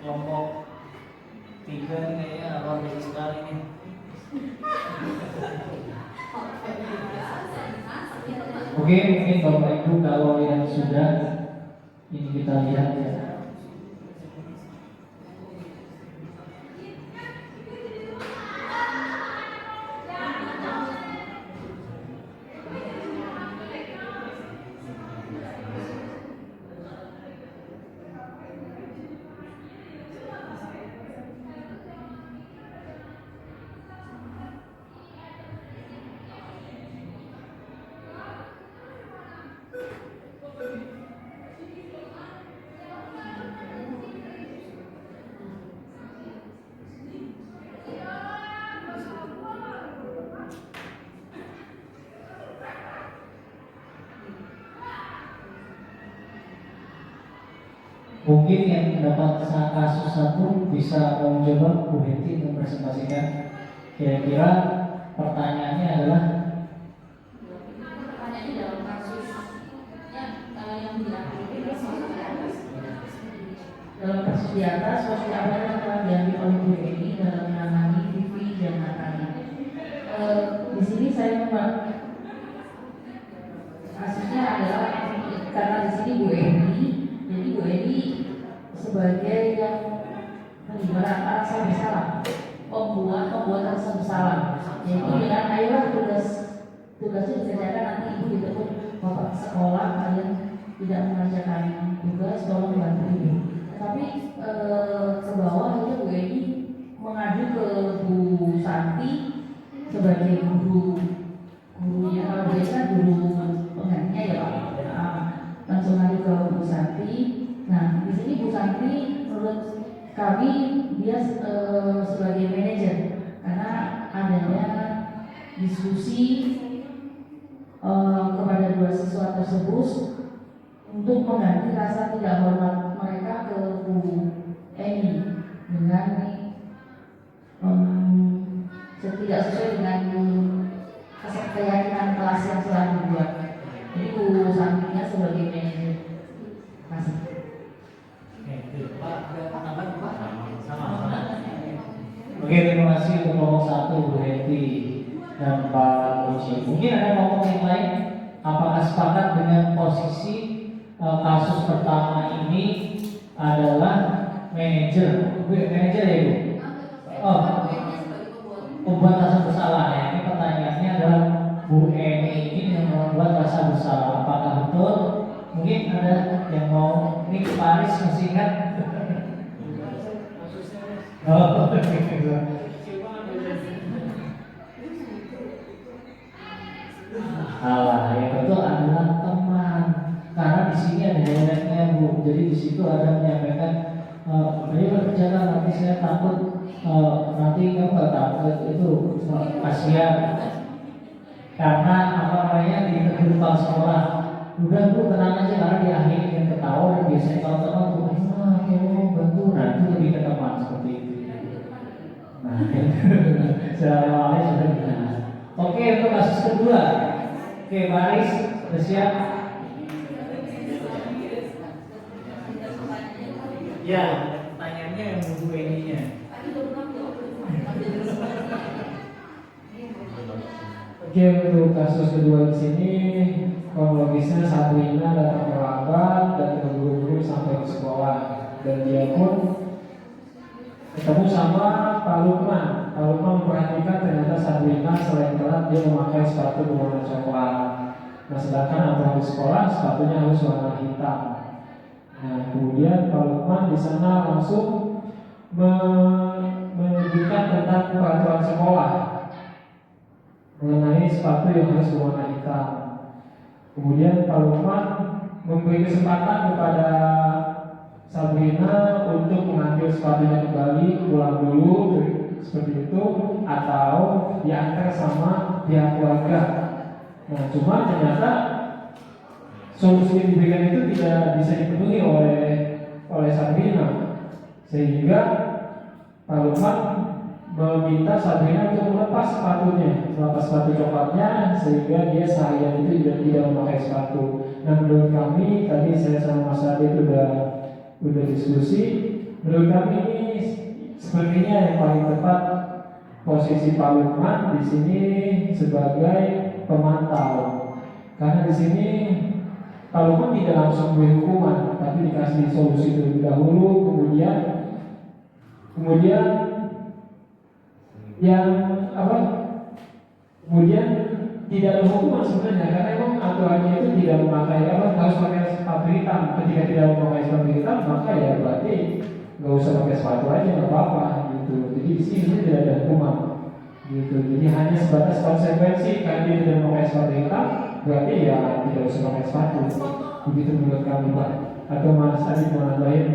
kelompok 3 ini kayaknya luar biasa sekali nih. Oke, mungkin Bapak Ibu kalau yang sudah ini kita lihat ya. Mungkin yang mendapat kasus satu bisa mencoba Bu Henti untuk presentasikan. Kira-kira pertanyaannya adalah Pertanyaannya dalam kasusnya yang dalam kasus di atas, seperti apa yang telah diambil oleh Bu Eni dalam menangani Vivi dan Natali. Di sini saya kasusnya adalah karena di sini Bu Eni, jadi Bu Eni sebagai yang melihat rasa bersalah, pembuat rasa bersalah. Jadi dengan ayolah tugasnya dikerjakan, nanti ibu ditelepon bapak sekolah, kalian tidak mengerjakan tugas, tolong bantu ibu. Tapi ke bawah itu Bu Eni mengadu ke Bu Santi sebagai gurunya, kalau dia kan guru penggantinya ya Pak. Langsung ngadu ke Bu Santi. Nah, di sini Bu Santi menurut kami dia sebagai manajer karena adanya diskusi kepada dua siswa tersebut untuk mengganti rasa tidak hormat mereka ke Bu Eni dengan tidak sesuai dengan keyakinan kelas yang telah dibuat. Jadi Bu Santinya sebagai manajer. Kasih. Pak, ada tambahan Pak? Sama. Oke, terima kasih untuk kelompok 1 Bu Henti dan Pak Uci. Mungkin ada kelompok yang lain. Apakah sepakat dengan posisi kasus pertama ini adalah manajer? Manajer ya Bu? Oh, membuat rasa bersalah ya. Ini pertanyaannya adalah Bu Eni ini yang membuat rasa bersalah. Apakah betul? Mungkin ada yang mau ini Paris masih ingat? Oh, salah. Yang betul adalah teman. Karena di sini ada direknya Bu. Jadi di situ ada menyampaikan, ini berbicara nanti saya takut nanti kamu nggak takut itu kasihan. Karena apa namanya ditegur kepala sekolah. Udah Bu tenang aja karena diakhiri dengan ketawa dan biasanya kalau teman tuh kamu mau bantu, nah itu lebih ke teman seperti itu. Nah, secara awalnya sudah benar. Oke, untuk kasus kedua. Oke, Baris, sudah siap? Ya, pertanyaannya yang Bu Eni-nya. Oke, untuk kasus kedua di sini kronologisnya Sabrina datang terlambat dan terburu-buru sampai ke sekolah dan dia pun ketemu sama Pak Lukman. Pak Lukman memperhatikan ternyata Sabrina selain telat dia memakai sepatu berwarna coklat. Nah, sedangkan aturan di sekolah sepatunya harus warna hitam. Nah, kemudian Pak Lukman di sana langsung menunjukkan tentang peraturan sekolah mengenai sepatu yang harus berwarna hitam. Kemudian Pak Lukman memberi kesempatan kepada Sabrina untuk mengambil sepatunya kembali, pulang dulu seperti itu, atau diantar sama pihak keluarga. Nah, cuma ternyata solusi yang diberikan itu tidak bisa dipenuhi oleh Sabrina, sehingga Pak Lukman meminta Sabrina untuk melepas sepatu coklatnya, sehingga dia seharian itu juga tidak memakai sepatu. Nah, menurut kami tadi saya sama Mas Adi itu udah diskusi. Menurut kami ini sepertinya yang paling tepat posisi Pak Lukman di sini sebagai pemantau, karena di sini Pak Lukman tidak langsung beri hukuman, tapi dikasih solusi terlebih dahulu, kemudian yang apa? Kemudian tidak ada hukuman sebenarnya, karena memang aturannya itu tidak memakai harus pakai sepatu hitam. Ketika tidak memakai sepatu hitam, maka ya berarti nggak usah pakai sepatu aja, nggak apa-apa gitu. Jadi di sini tidak ada hukuman gitu. Jadi hanya sebatas konsekuensi, karena dia tidak memakai sepatu hitam, berarti ya tidak usah pakai sepatu. Begitu menurut kami, Pak. Atau Mas Adi mau nambahin?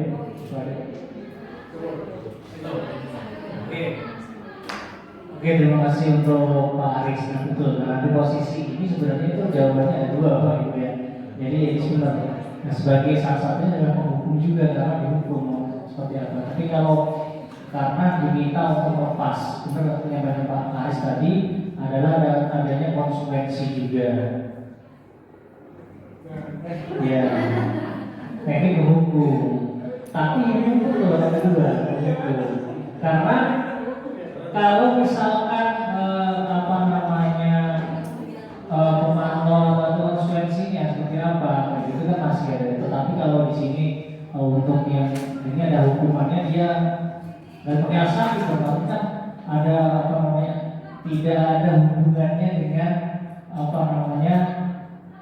Oke, terima kasih untuk Pak Aris. Nah, betul. Nah, di posisi ini sebenarnya itu jawabannya ada dua, Pak Ibu ya. Jadi sebenarnya sebagai salah satunya adalah penghukum juga, karena dihukum seperti apa. Tapi kalau karena diminta untuk lepas, benar penyampaian Pak Aris tadi adalah adanya konsekuensi juga. Ya, ini dihukum. Tapi ini betul ada dua, karena kalau misalkan pemantauan atau konsekuensinya seperti apa, itu kan masih ada. Tetapi kalau di sini untuk yang ini ada hukumannya, dia dan pakai asal gitu, kan ada tidak ada hubungannya dengan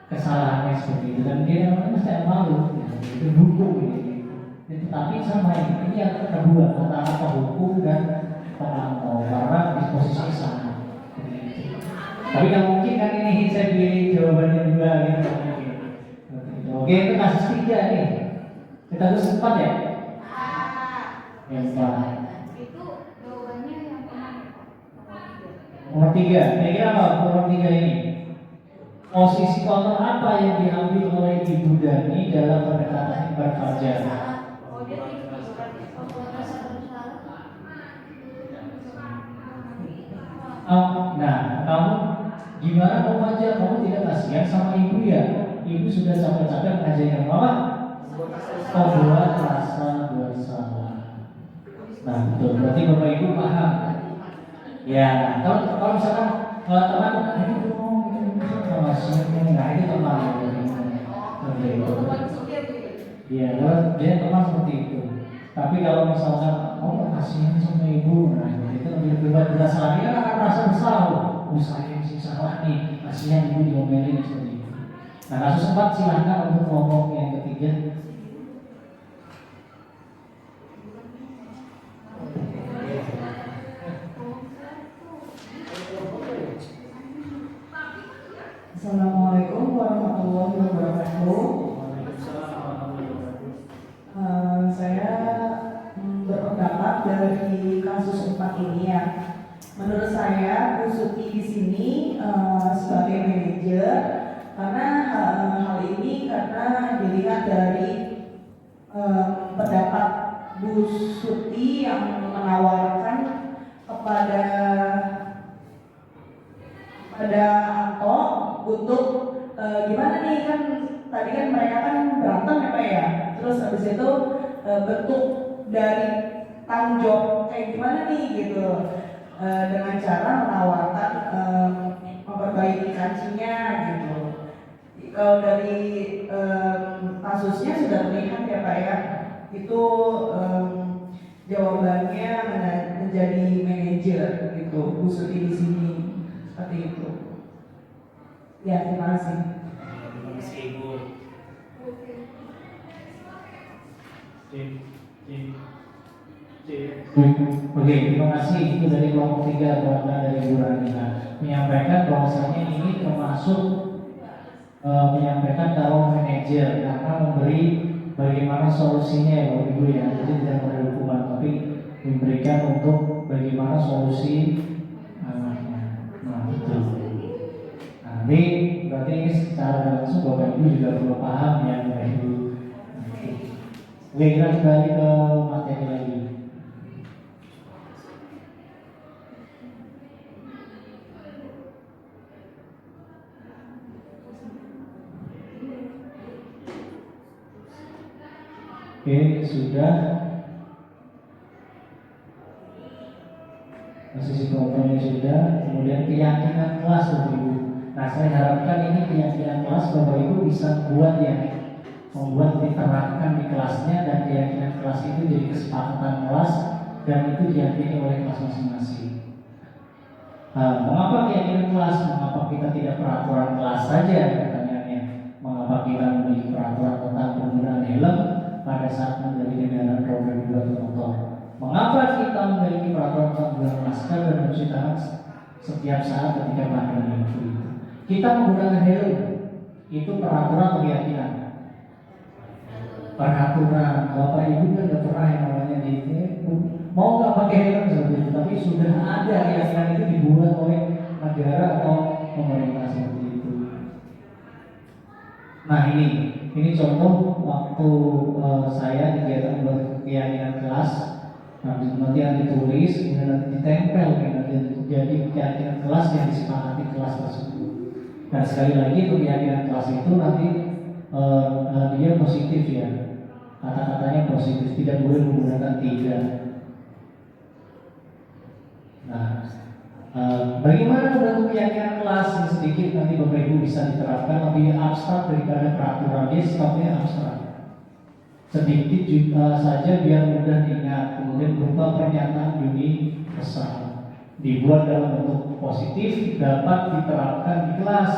kesalahannya seperti itu, dan dia mesti malu, itu hukum ini. Tetapi sama ini yang kedua antara penghukum dan pemantau, karena disposisi sama. Tapi nggak mungkin kan ini saya pilih jawabannya dua gitu. Oke, itu kasus 3 nih. Kita harus 4 ya? Yang 4. Itu jawabannya yang Nomor 3. Kira-kira apa nomor 3 ini? Posisi kotor apa yang diambil oleh Ibu Dani dalam pendekatan ibadah fajar? Oh, dia Nah, kamu gimana mau aja? Kamu tidak kasihan sama ibu ya? Ibu sudah capek-capek ngajarin kamu membuat rasa bersalah. Nah, betul. Berarti Bapak Ibu paham. Ya, kalau misalkan teman, ini nah ini teman. Seperti itu. Iya, dia teman seperti itu. Tapi kalau misalkan kasihan sama ibu, nah itu lebih berasa lagi, kan akan merasa bersalah. Saya yang sih salah nih, kasihan ibu diomelin seperti itu. Nah, kasus 4 silahkan untuk ngomong yang ketiga. Assalamualaikum warahmatullahi wabarakatuh. Saya berpendapat dari kasus 4 ini ya. Menurut saya Bu Suti di sini sebagai manajer, karena hal ini karena dilihat dari pendapat Bu Suti yang menawarkan kepada Anto untuk gimana nih, kan tadi kan mereka kan berantem ya Pak ya, terus habis itu bentuk dari tanggung jawab kayak gimana nih gitu, dengan cara menawarkan memperbaiki kancinya gitu. Kalau dari kasusnya sudah terlihat ya Pak ya, itu jawabannya menjadi manajer gitu, Bu Suti di sini seperti itu. Ya, terima kasih. Terima kasih Ibu. Oke, terima kasih. Itu dari kelompok 3 dari Ibu Rani. Menyampaikan bahwasanya ini termasuk menyampaikan kalau manajer karena memberi bagaimana solusinya ya Bapak Ibu ya. Jadi tidak ada hukuman, tapi memberikan untuk bagaimana solusi anaknya. Nah, betul. Nah, ini berarti ini secara langsung Bapak Ibu juga perlu paham ya Bapak Ibu. Oke, kita kembali ke materi lagi. Oke, sudah. Posisi kompromi sudah. Kemudian keyakinan kelas Bapak Ibu. Nah, saya harapkan ini keyakinan kelas Bapak Ibu bisa buat ya, membuat diterapkan di kelasnya, dan keyakinan kelas itu jadi kesepakatan kelas dan itu diyakini oleh kelas masing-masing. Mengapa keyakinan kelas? Mengapa kita tidak peraturan kelas saja? Pertanyaannya, mengapa kita memiliki peraturan tentang penggunaan helm pada saat mengendarai kendaraan roda 2 atau motor? Mengapa kita memiliki peraturan tentang penggunaan masker dan mencuci tangan setiap saat ketika pandemi itu? Kita menggunakan helm itu peraturan atau keyakinan? Peraturan. Bapak Ibu kan nggak pernah yang namanya di mau nggak pakai helm seperti itu, tapi sudah ada keyakinan itu dibuat oleh negara atau pemerintah seperti itu. Nah ini contoh waktu saya kegiatan keyakinan kelas. Nanti yang ditulis, kemudian nanti ditempel, nanti jadi keyakinan kelas yang disepakati kelas tersebut. Dan sekali lagi untuk keyakinan kelas itu nanti dia positif ya, kata-katanya positif, tidak boleh menggunakan tidak. Nah, bagaimana bentuk keyakinan kelas yang sedikit nanti Bapak Ibu bisa diterapkan lebih abstrak daripada peraturan, dia sifatnya abstrak. Sedikit juga saja biar mudah diingat, kemudian berupa pernyataan universal, dibuat dalam bentuk positif, dapat diterapkan di kelas.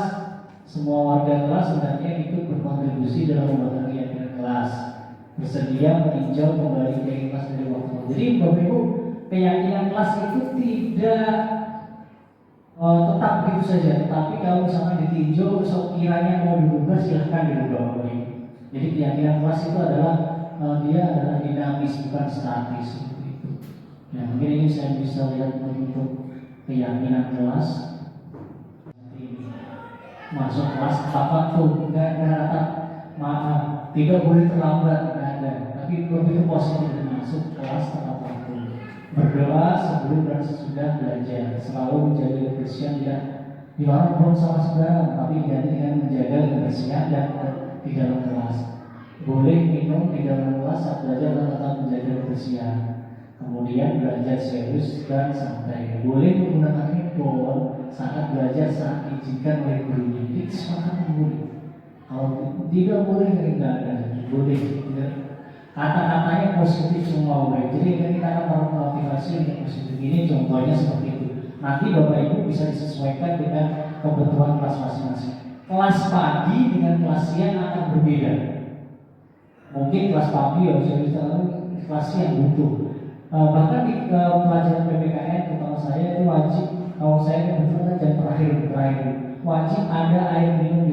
Semua warga kelas sebenarnya ikut berkontribusi dalam pembuatan keyakinan kelas, bersedia meninjau kembali keyakinan kelas dari waktu. Jadi Bapak Ibu, keyakinan kelas itu tidak tetap begitu saja, tetapi kalau misalnya ditinjau, sekiranya mau dirubah silahkan dirubah Bapak Ibu. Jadi keyakinan kelas itu adalah dia adalah dinamis, bukan statis seperti itu. Ya, mungkin ini saya bisa lihat untuk keyakinan kelas. Masuk kelas apa tuh? Nggak ada maaf, tidak boleh terlambat, nggak ada. Tapi lebih positif, masuk kelas tepat waktu. Berdoa sebelum dan sesudah belajar, selalu menjaga kebersihan, tidak dilarang buang salah sembarangan, tapi diganti dengan menjaga kebersihan dan di dalam kelas. Boleh minum di dalam kelas saat belajar dan tetap menjaga kebersihan. Kemudian belajar serius dan santai. Boleh menggunakan handphone saat belajar saat diizinkan oleh gurunya. Jadi kesepakatan boleh. Kalau tidak boleh, tidak ada. Boleh. Kata-katanya positif semua boleh. Jadi kita akan motivasi untuk positif. Ini contohnya seperti itu. Nanti Bapak Ibu bisa disesuaikan dengan kebutuhan kelas masing-masing. Kelas pagi dengan kelas siang akan berbeda. Mungkin kelas pagi ya bisa kelas siang butuh. Bahkan di pelajaran PPKN terutama saya itu wajib, kalau saya kebetulan jam terakhir wajib ada air minum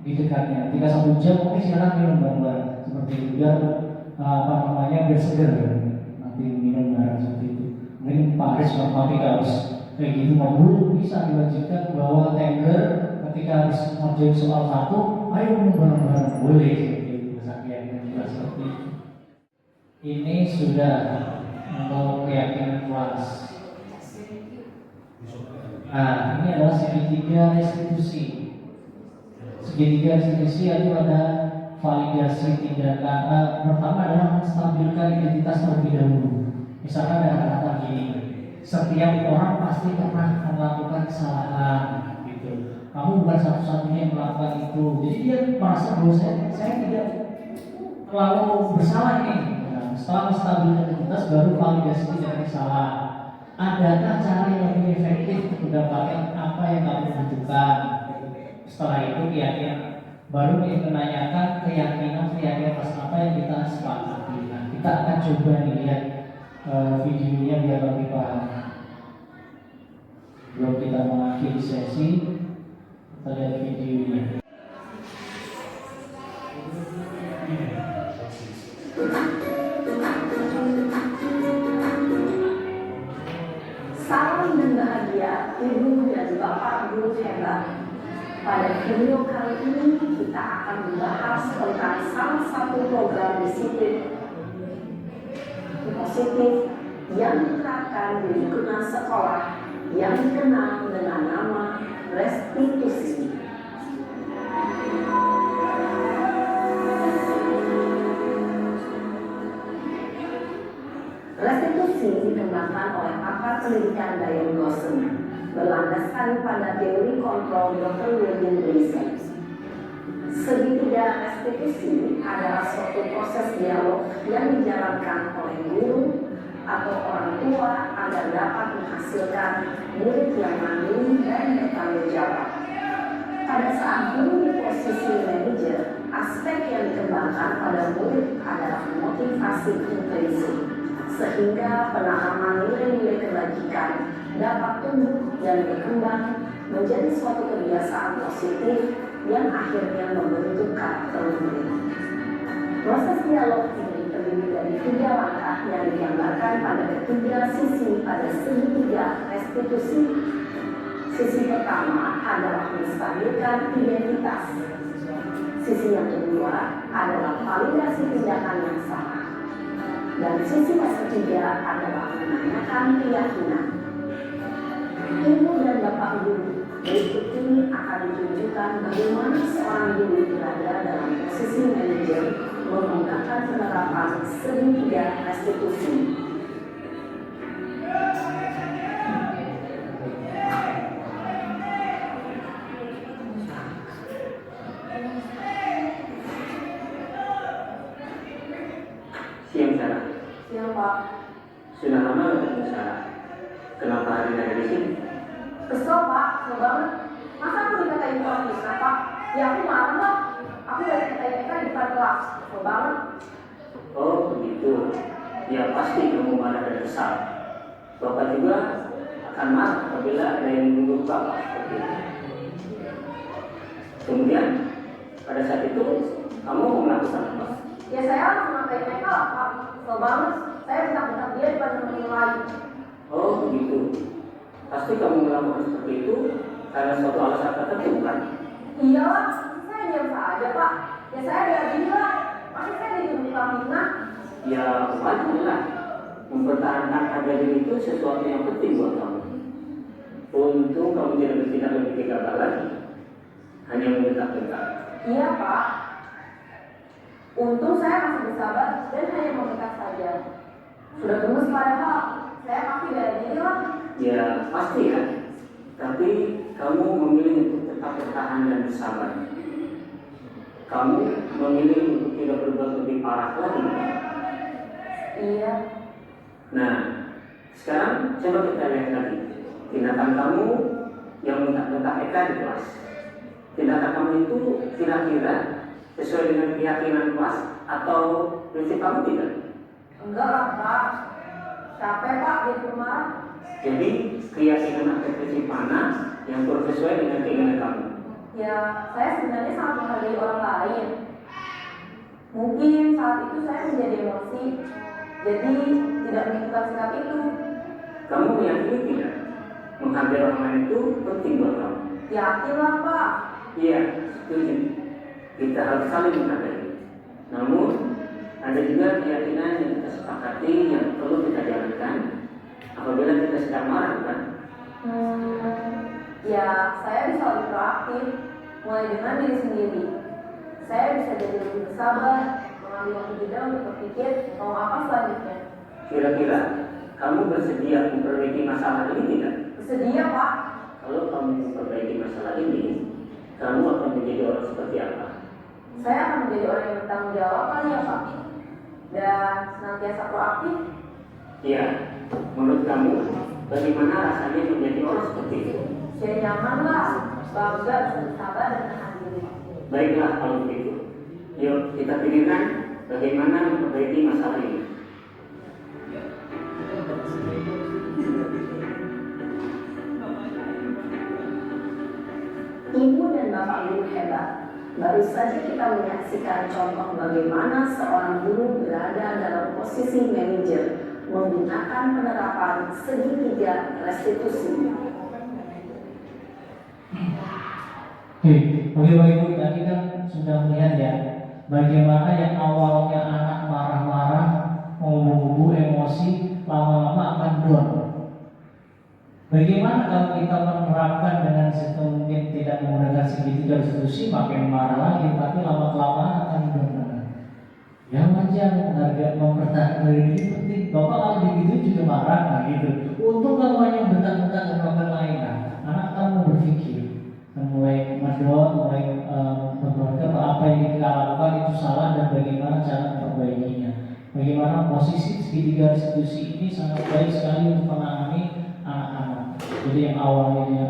di dekatnya. 1 jam mungkin silakan minum bareng-bareng seperti itu biar biar seger nanti minum bareng seperti itu. Mungkin Pak Aris Pak harus kayak gitu, mau bisa diwajibkan bawa tender ketika harus ngerjain soal 1, ayo minum bareng-bareng, boleh seperti itu. Seperti itu. Ini sudah untuk keyakinan kelas. Nah, ini adalah segitiga restitusi. Segitiga restitusi itu ada validasi tindakan. Pertama adalah menstabilkan identitas terlebih dahulu. Misalkan ada kata gini, setiap orang pasti pernah melakukan kesalahan, gitu. Kamu bukan satu-satunya yang melakukan itu. Jadi dia merasa bahwa saya tidak terlalu bersalah nih. Nah, setelah menstabilkan identitas baru validasi tidak salah. Adakah cara yang lebih efektif untuk mendapatkan apa yang kamu butuhkan? Setelah itu keyakinan baru menanyakan keyakinan pas apa yang kita sepakati. Nah, kita akan coba lihat videonya biar lebih paham. Sebelum kita mengakhiri sesi, kita lihat videonya. Salam dan bahagia Ibu dan Bapak guru hebat. Pada video kali ini kita akan membahas tentang salah satu program disiplin positif yang diterapkan di lingkungan sekolah yang dikenal dengan nama restitusi. Restitusi dikembangkan oleh pakar pendidikan Diane Gosson, berlandaskan pada teori kontrol Dr. William Gleason. Segitiga restitusi adalah suatu proses dialog yang dijalankan oleh guru atau orang tua agar dapat menghasilkan murid yang mandiri dan bertanggung jawab. Pada saat guru di posisi manajer, aspek yang dikembangkan pada murid adalah motivasi intrinsik, sehingga penanaman nilai-nilai kebajikan dapat tumbuh dan berkembang menjadi suatu kebiasaan positif yang akhirnya membentuk karakter murid. Proses dialog ini terdiri dari 3 langkah yang digambarkan pada ketiga sisi pada segitiga restitusi. Sisi pertama adalah menstabilkan identitas. Sisi yang kedua adalah validasi tindakan yang salah. Dan sisi yang ketiga adalah menanyakan keyakinan. Ibu dan bapak guru, berikut ini akan ditunjukkan bagaimana seorang guru berada dalam posisi manajer menggunakan penerapan segitiga restitusi. Siang Sarah. Siang Pak. Sudah lama nggak ketemu Sarah? Kenapa hari ini ada di sini? Kesel Pak, kesel banget. Masa aku dikatain orang fitnah Pak? Ya aku marah Pak. Aku udah dikatain Eka di depan kelas. Kesel banget. Oh begitu. Ya pasti kamu marah dan kesal. Bapak juga akan marah apabila ada yang menuduh Bapak seperti itu. Kemudian pada saat itu kamu mau melakukan apa? Ya saya langsung ngatain Eka lah Pak. Kesel banget. Saya bentak-bentak dia di depan teman-teman lain. Oh begitu. Pasti kamu melakukan seperti itu karena suatu alasan tertentu bukan? Iya lah, saya diam saja Pak. Ya saya diadili lah. Masih saya dituduh fitnah. Ya wajar lah. Mempertahankan harga diri itu sesuatu yang penting buat kamu. Untung kamu tidak bertindak lebih gegabah lagi. Hanya membentak-bentak. Iya Pak. Untung saya masih bersabar dan hanya membentak saja. Sudah gemes padahal saya pasti diadili lah. Ya pasti ya. Tapi kamu memilih untuk tetap bertahan dan bersabar. Kamu memilih untuk tidak berbuat lebih parah lagi. Iya. Nah, sekarang coba kita lihat lagi tindakan kamu yang bentak-bentak Eka di kelas. Tindakan kamu itu kira-kira sesuai dengan keyakinan kelas atau prinsip kamu tidak? Enggak lah Pak. Capek Pak jadi pemarah. Jadi keyakinan atau prinsip mana yang kurang sesuai dengan keinginan kamu? Ya saya sebenarnya sangat menghargai orang lain. Mungkin saat itu saya menjadi emosi. Jadi tidak menentukan sikap itu. Kamu meyakini tidak? Menghargai orang lain itu penting buat kamu. Yakin lah Pak. Iya, setuju. Kita harus saling menghargai. Namun, ada juga keyakinan yang kita sepakati yang perlu kita jalankan apabila kita sedang marah, kan? Ya saya bisa lebih proaktif. Mulai dengan diri sendiri. Saya bisa jadi lebih bersabar, mengambil waktu jeda untuk berpikir mau apa selanjutnya. Kira-kira kamu bersedia memperbaiki masalah ini tidak? Bersedia Pak. Kalau kamu memperbaiki masalah ini, kamu akan menjadi orang seperti apa? Saya akan menjadi orang yang bertanggung jawab kali ya Pak. Dan senantiasa proaktif. Iya, menurut kamu bagaimana rasanya menjadi orang seperti itu? Saya nyaman lah, bangga, bersabar dan menahan diri. Baiklah kalau begitu. Yuk kita pikirkan bagaimana memperbaiki masalah ini. Ibu dan bapak guru hebat. Baru saja kita menyaksikan contoh bagaimana seorang guru berada dalam posisi manajer menggunakan penerapan segitiga restitusi. Oke, Bapak Ibu tadi kan sudah melihat ya, bagaimana yang awalnya anak marah-marah, mengumbu-umbu emosi, lama-lama akan down. Bagaimana kalau kita menerapkan dengan sistem mungkin tidak menggunakan segitiga restitusi, makin marah lagi, tapi lama-kelamaan akan down. Ya wajar, harga mempertahankan diri ini penting. Bapak kalau begitu juga marah, nah gitu. Untuk kamu hanya bentak-bentak dan orang lain, nah, anak kamu berpikir, mulai mendorong, mulai memperhatikan apa yang kita lakukan itu salah dan bagaimana cara memperbaikinya. Bagaimana posisi segitiga restitusi ini sangat baik sekali untuk menangani anak-anak. Jadi yang awalnya dia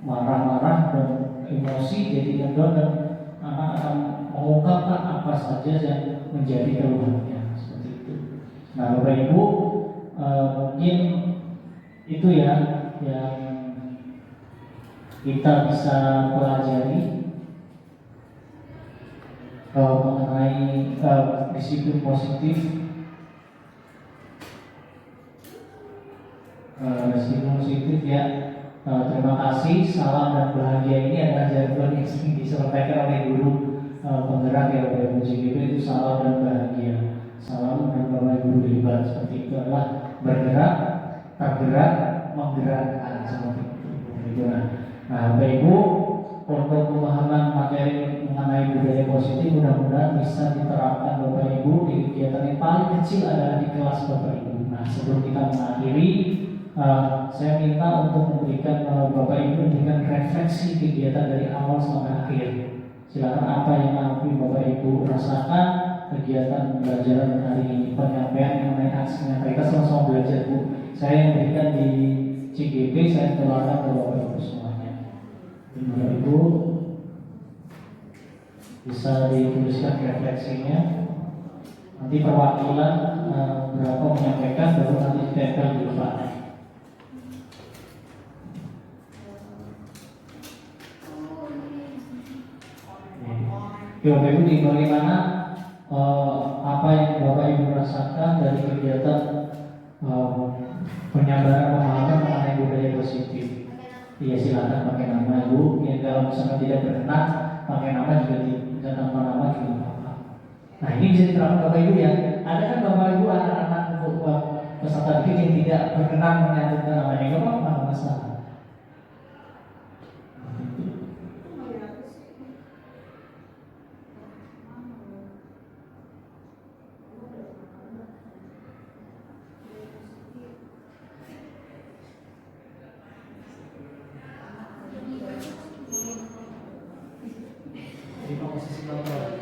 marah-marah dan emosi jadi ngedon dan anak akan mengungkapkan apa saja yang menjadi keluhannya seperti itu. Nah, Bapak Ibu, mungkin itu ya yang kita bisa pelajari mengenai disiplin positif. Disiplin positif ya. Terima kasih. Salam dan bahagia ini adalah jargon yang sering disampaikan oleh guru penggerak ya Bapak Ibu JGP, itu salam dan bahagia. Salam dan Bapak Ibu hebat seperti itu adalah bergerak, tergerak, menggerakkan seperti itu. Nah, Bapak Ibu, untuk pemahaman materi mengenai budaya positif mudah-mudahan bisa diterapkan Bapak Ibu di kegiatan yang paling kecil adalah di kelas Bapak Ibu. Nah, sebelum kita mengakhiri, saya minta untuk memberikan Bapak Ibu memberikan refleksi kegiatan dari awal sampai akhir. Silakan apa yang Bapak Ibu rasakan kegiatan pembelajaran hari ini, penyampaian mengenai aksi mereka sama-sama belajar Bu. Saya memberikan di CGP, saya keluarkan ke Bapak Ibu semuanya. Bapak Ibu bisa dituliskan refleksinya. Nanti perwakilan berapa menyampaikan baru nanti ditempel di depan. Bapak Ibu, di bagaimana apa yang Bapak Ibu rasakan dari kegiatan penyabaran pemahaman mengenai budaya positif? Iya, silakan pakai nama Ibu. Yang kalau misalnya tidak berkenan pakai nama juga tidak, nama juga apa. Nah, ini bisa diterapkan Bapak Ibu ya. Ada kan Bapak Ibu anak-anak peserta didik yang tidak berkenan menyebutkan namanya, nggak apa-apa, nggak masalah. Posisi kontrol.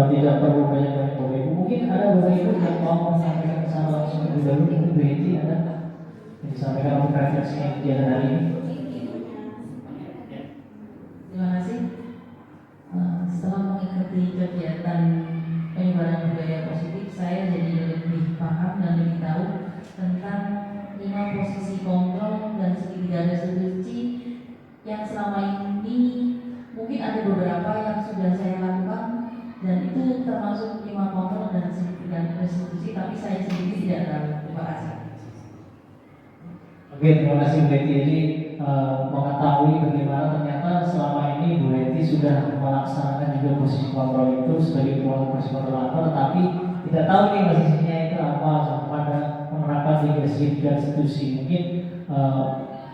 Tidak perlu banyak-banyak Bapak Ibu. Mungkin ada Bapak Ibu yang mau menyampaikan pesan langsung lebih dahulu. Mungkin Bu Henti ada yang disampaikan untuk refleksi kegiatan hari ini. Terima kasih. Setelah mengikuti kegiatan penyebaran budaya positif, saya jadi lebih paham dan lebih tahu tentang 5 posisi kontrol dan segitiga restitusi yang selama ini mungkin ada beberapa yang sudah saya lakukan, dan itu termasuk 5 kontrol dan segitiga restitusi, tapi saya sendiri tidak tahu. Terima kasih. Oke, terima kasih Bu Henti. Jadi mengetahui bagaimana ternyata selama ini Bu Henti sudah melaksanakan juga posisi kontrol itu sebagai ketua posisi kontrol apa, tetapi tidak tahu nih posisinya itu apa pada penerapan tiga restitusi. Mungkin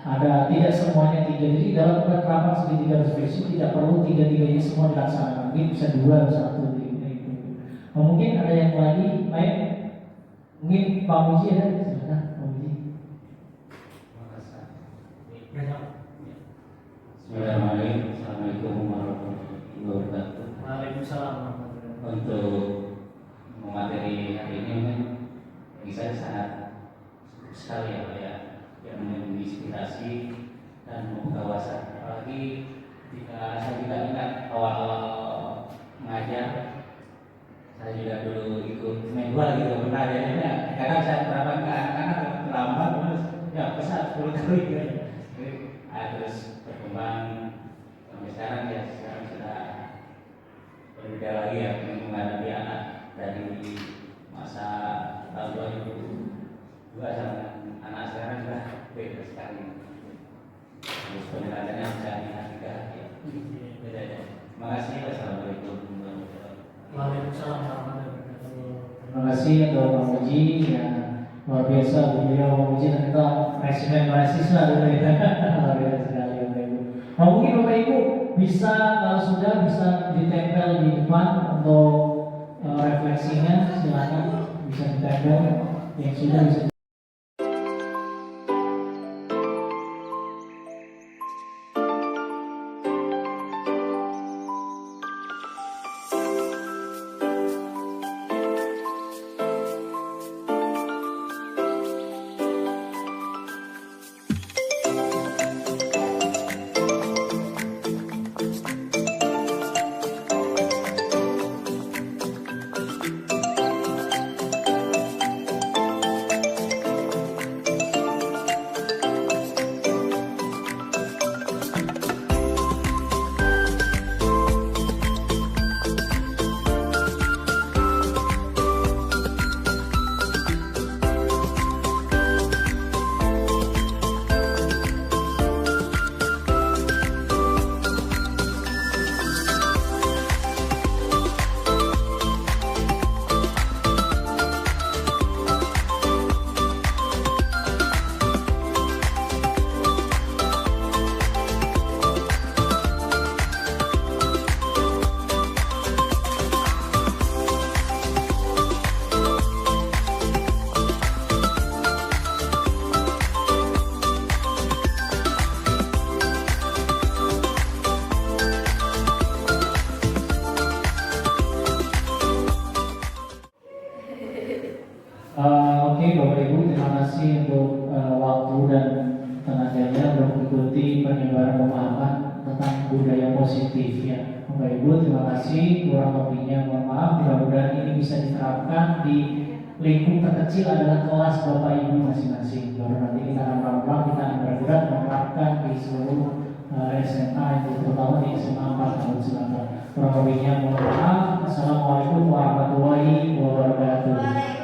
ada tidak semuanya 3. Jadi dalam penerapan segitiga restitusi tidak perlu 3-3-nya semua dilaksanakan. Mungkin bisa 2 atau 1 gitu. Mungkin ada yang lain. Mungkin Pak Muji ada. Silakan Pak Muji. Bismillahirrahmanirrahim. Assalamualaikum warahmatullahi wabarakatuh. Waalaikumsalam warahmatullahi wabarakatuh. Untuk materi hari ini bagi saya sangat sekali ya Pak ya, yang menginspirasi dan membuka wawasan. Apalagi jika saya juga ingat awal-awal mengajar, saya juga dulu ikut manual gitu, benar ya. Kadang saya terapkan ke anak-anak terlambat, terus ya pesat 10 kali gitu. Terus sekali. Terus pendekatannya bisa dihadirkan ya. Beda-beda. Terima kasih. Wassalamualaikum warahmatullahi wabarakatuh. Waalaikumsalam warahmatullahi wabarakatuh. Terima kasih untuk Bang Uji ya, luar biasa beliau Bang Uji ternyata resimen mahasiswa gitu ya. Luar biasa sekali Bapak Ibu. Nah, mungkin Bapak Ibu bisa kalau sudah bisa ditempel di depan untuk refleksinya, silakan bisa ditempel yang sudah bisa. Oke Bapak Ibu, terima kasih untuk waktu dan tenaganya untuk mengikuti penyebaran pemahaman tentang budaya positif ya. Bapak Ibu terima kasih, kurang lebihnya mohon maaf. Mudah-mudahan ini bisa diterapkan di lingkup terkecil adalah kelas Bapak Ibu masing-masing. Baru nanti kita akan pelan-pelan kita akan bergerak menerapkan di seluruh SMA itu terutama di SMA 4 tahun Selatan. Kurang lebihnya mohon maaf. Assalamualaikum warahmatullahi wabarakatuh.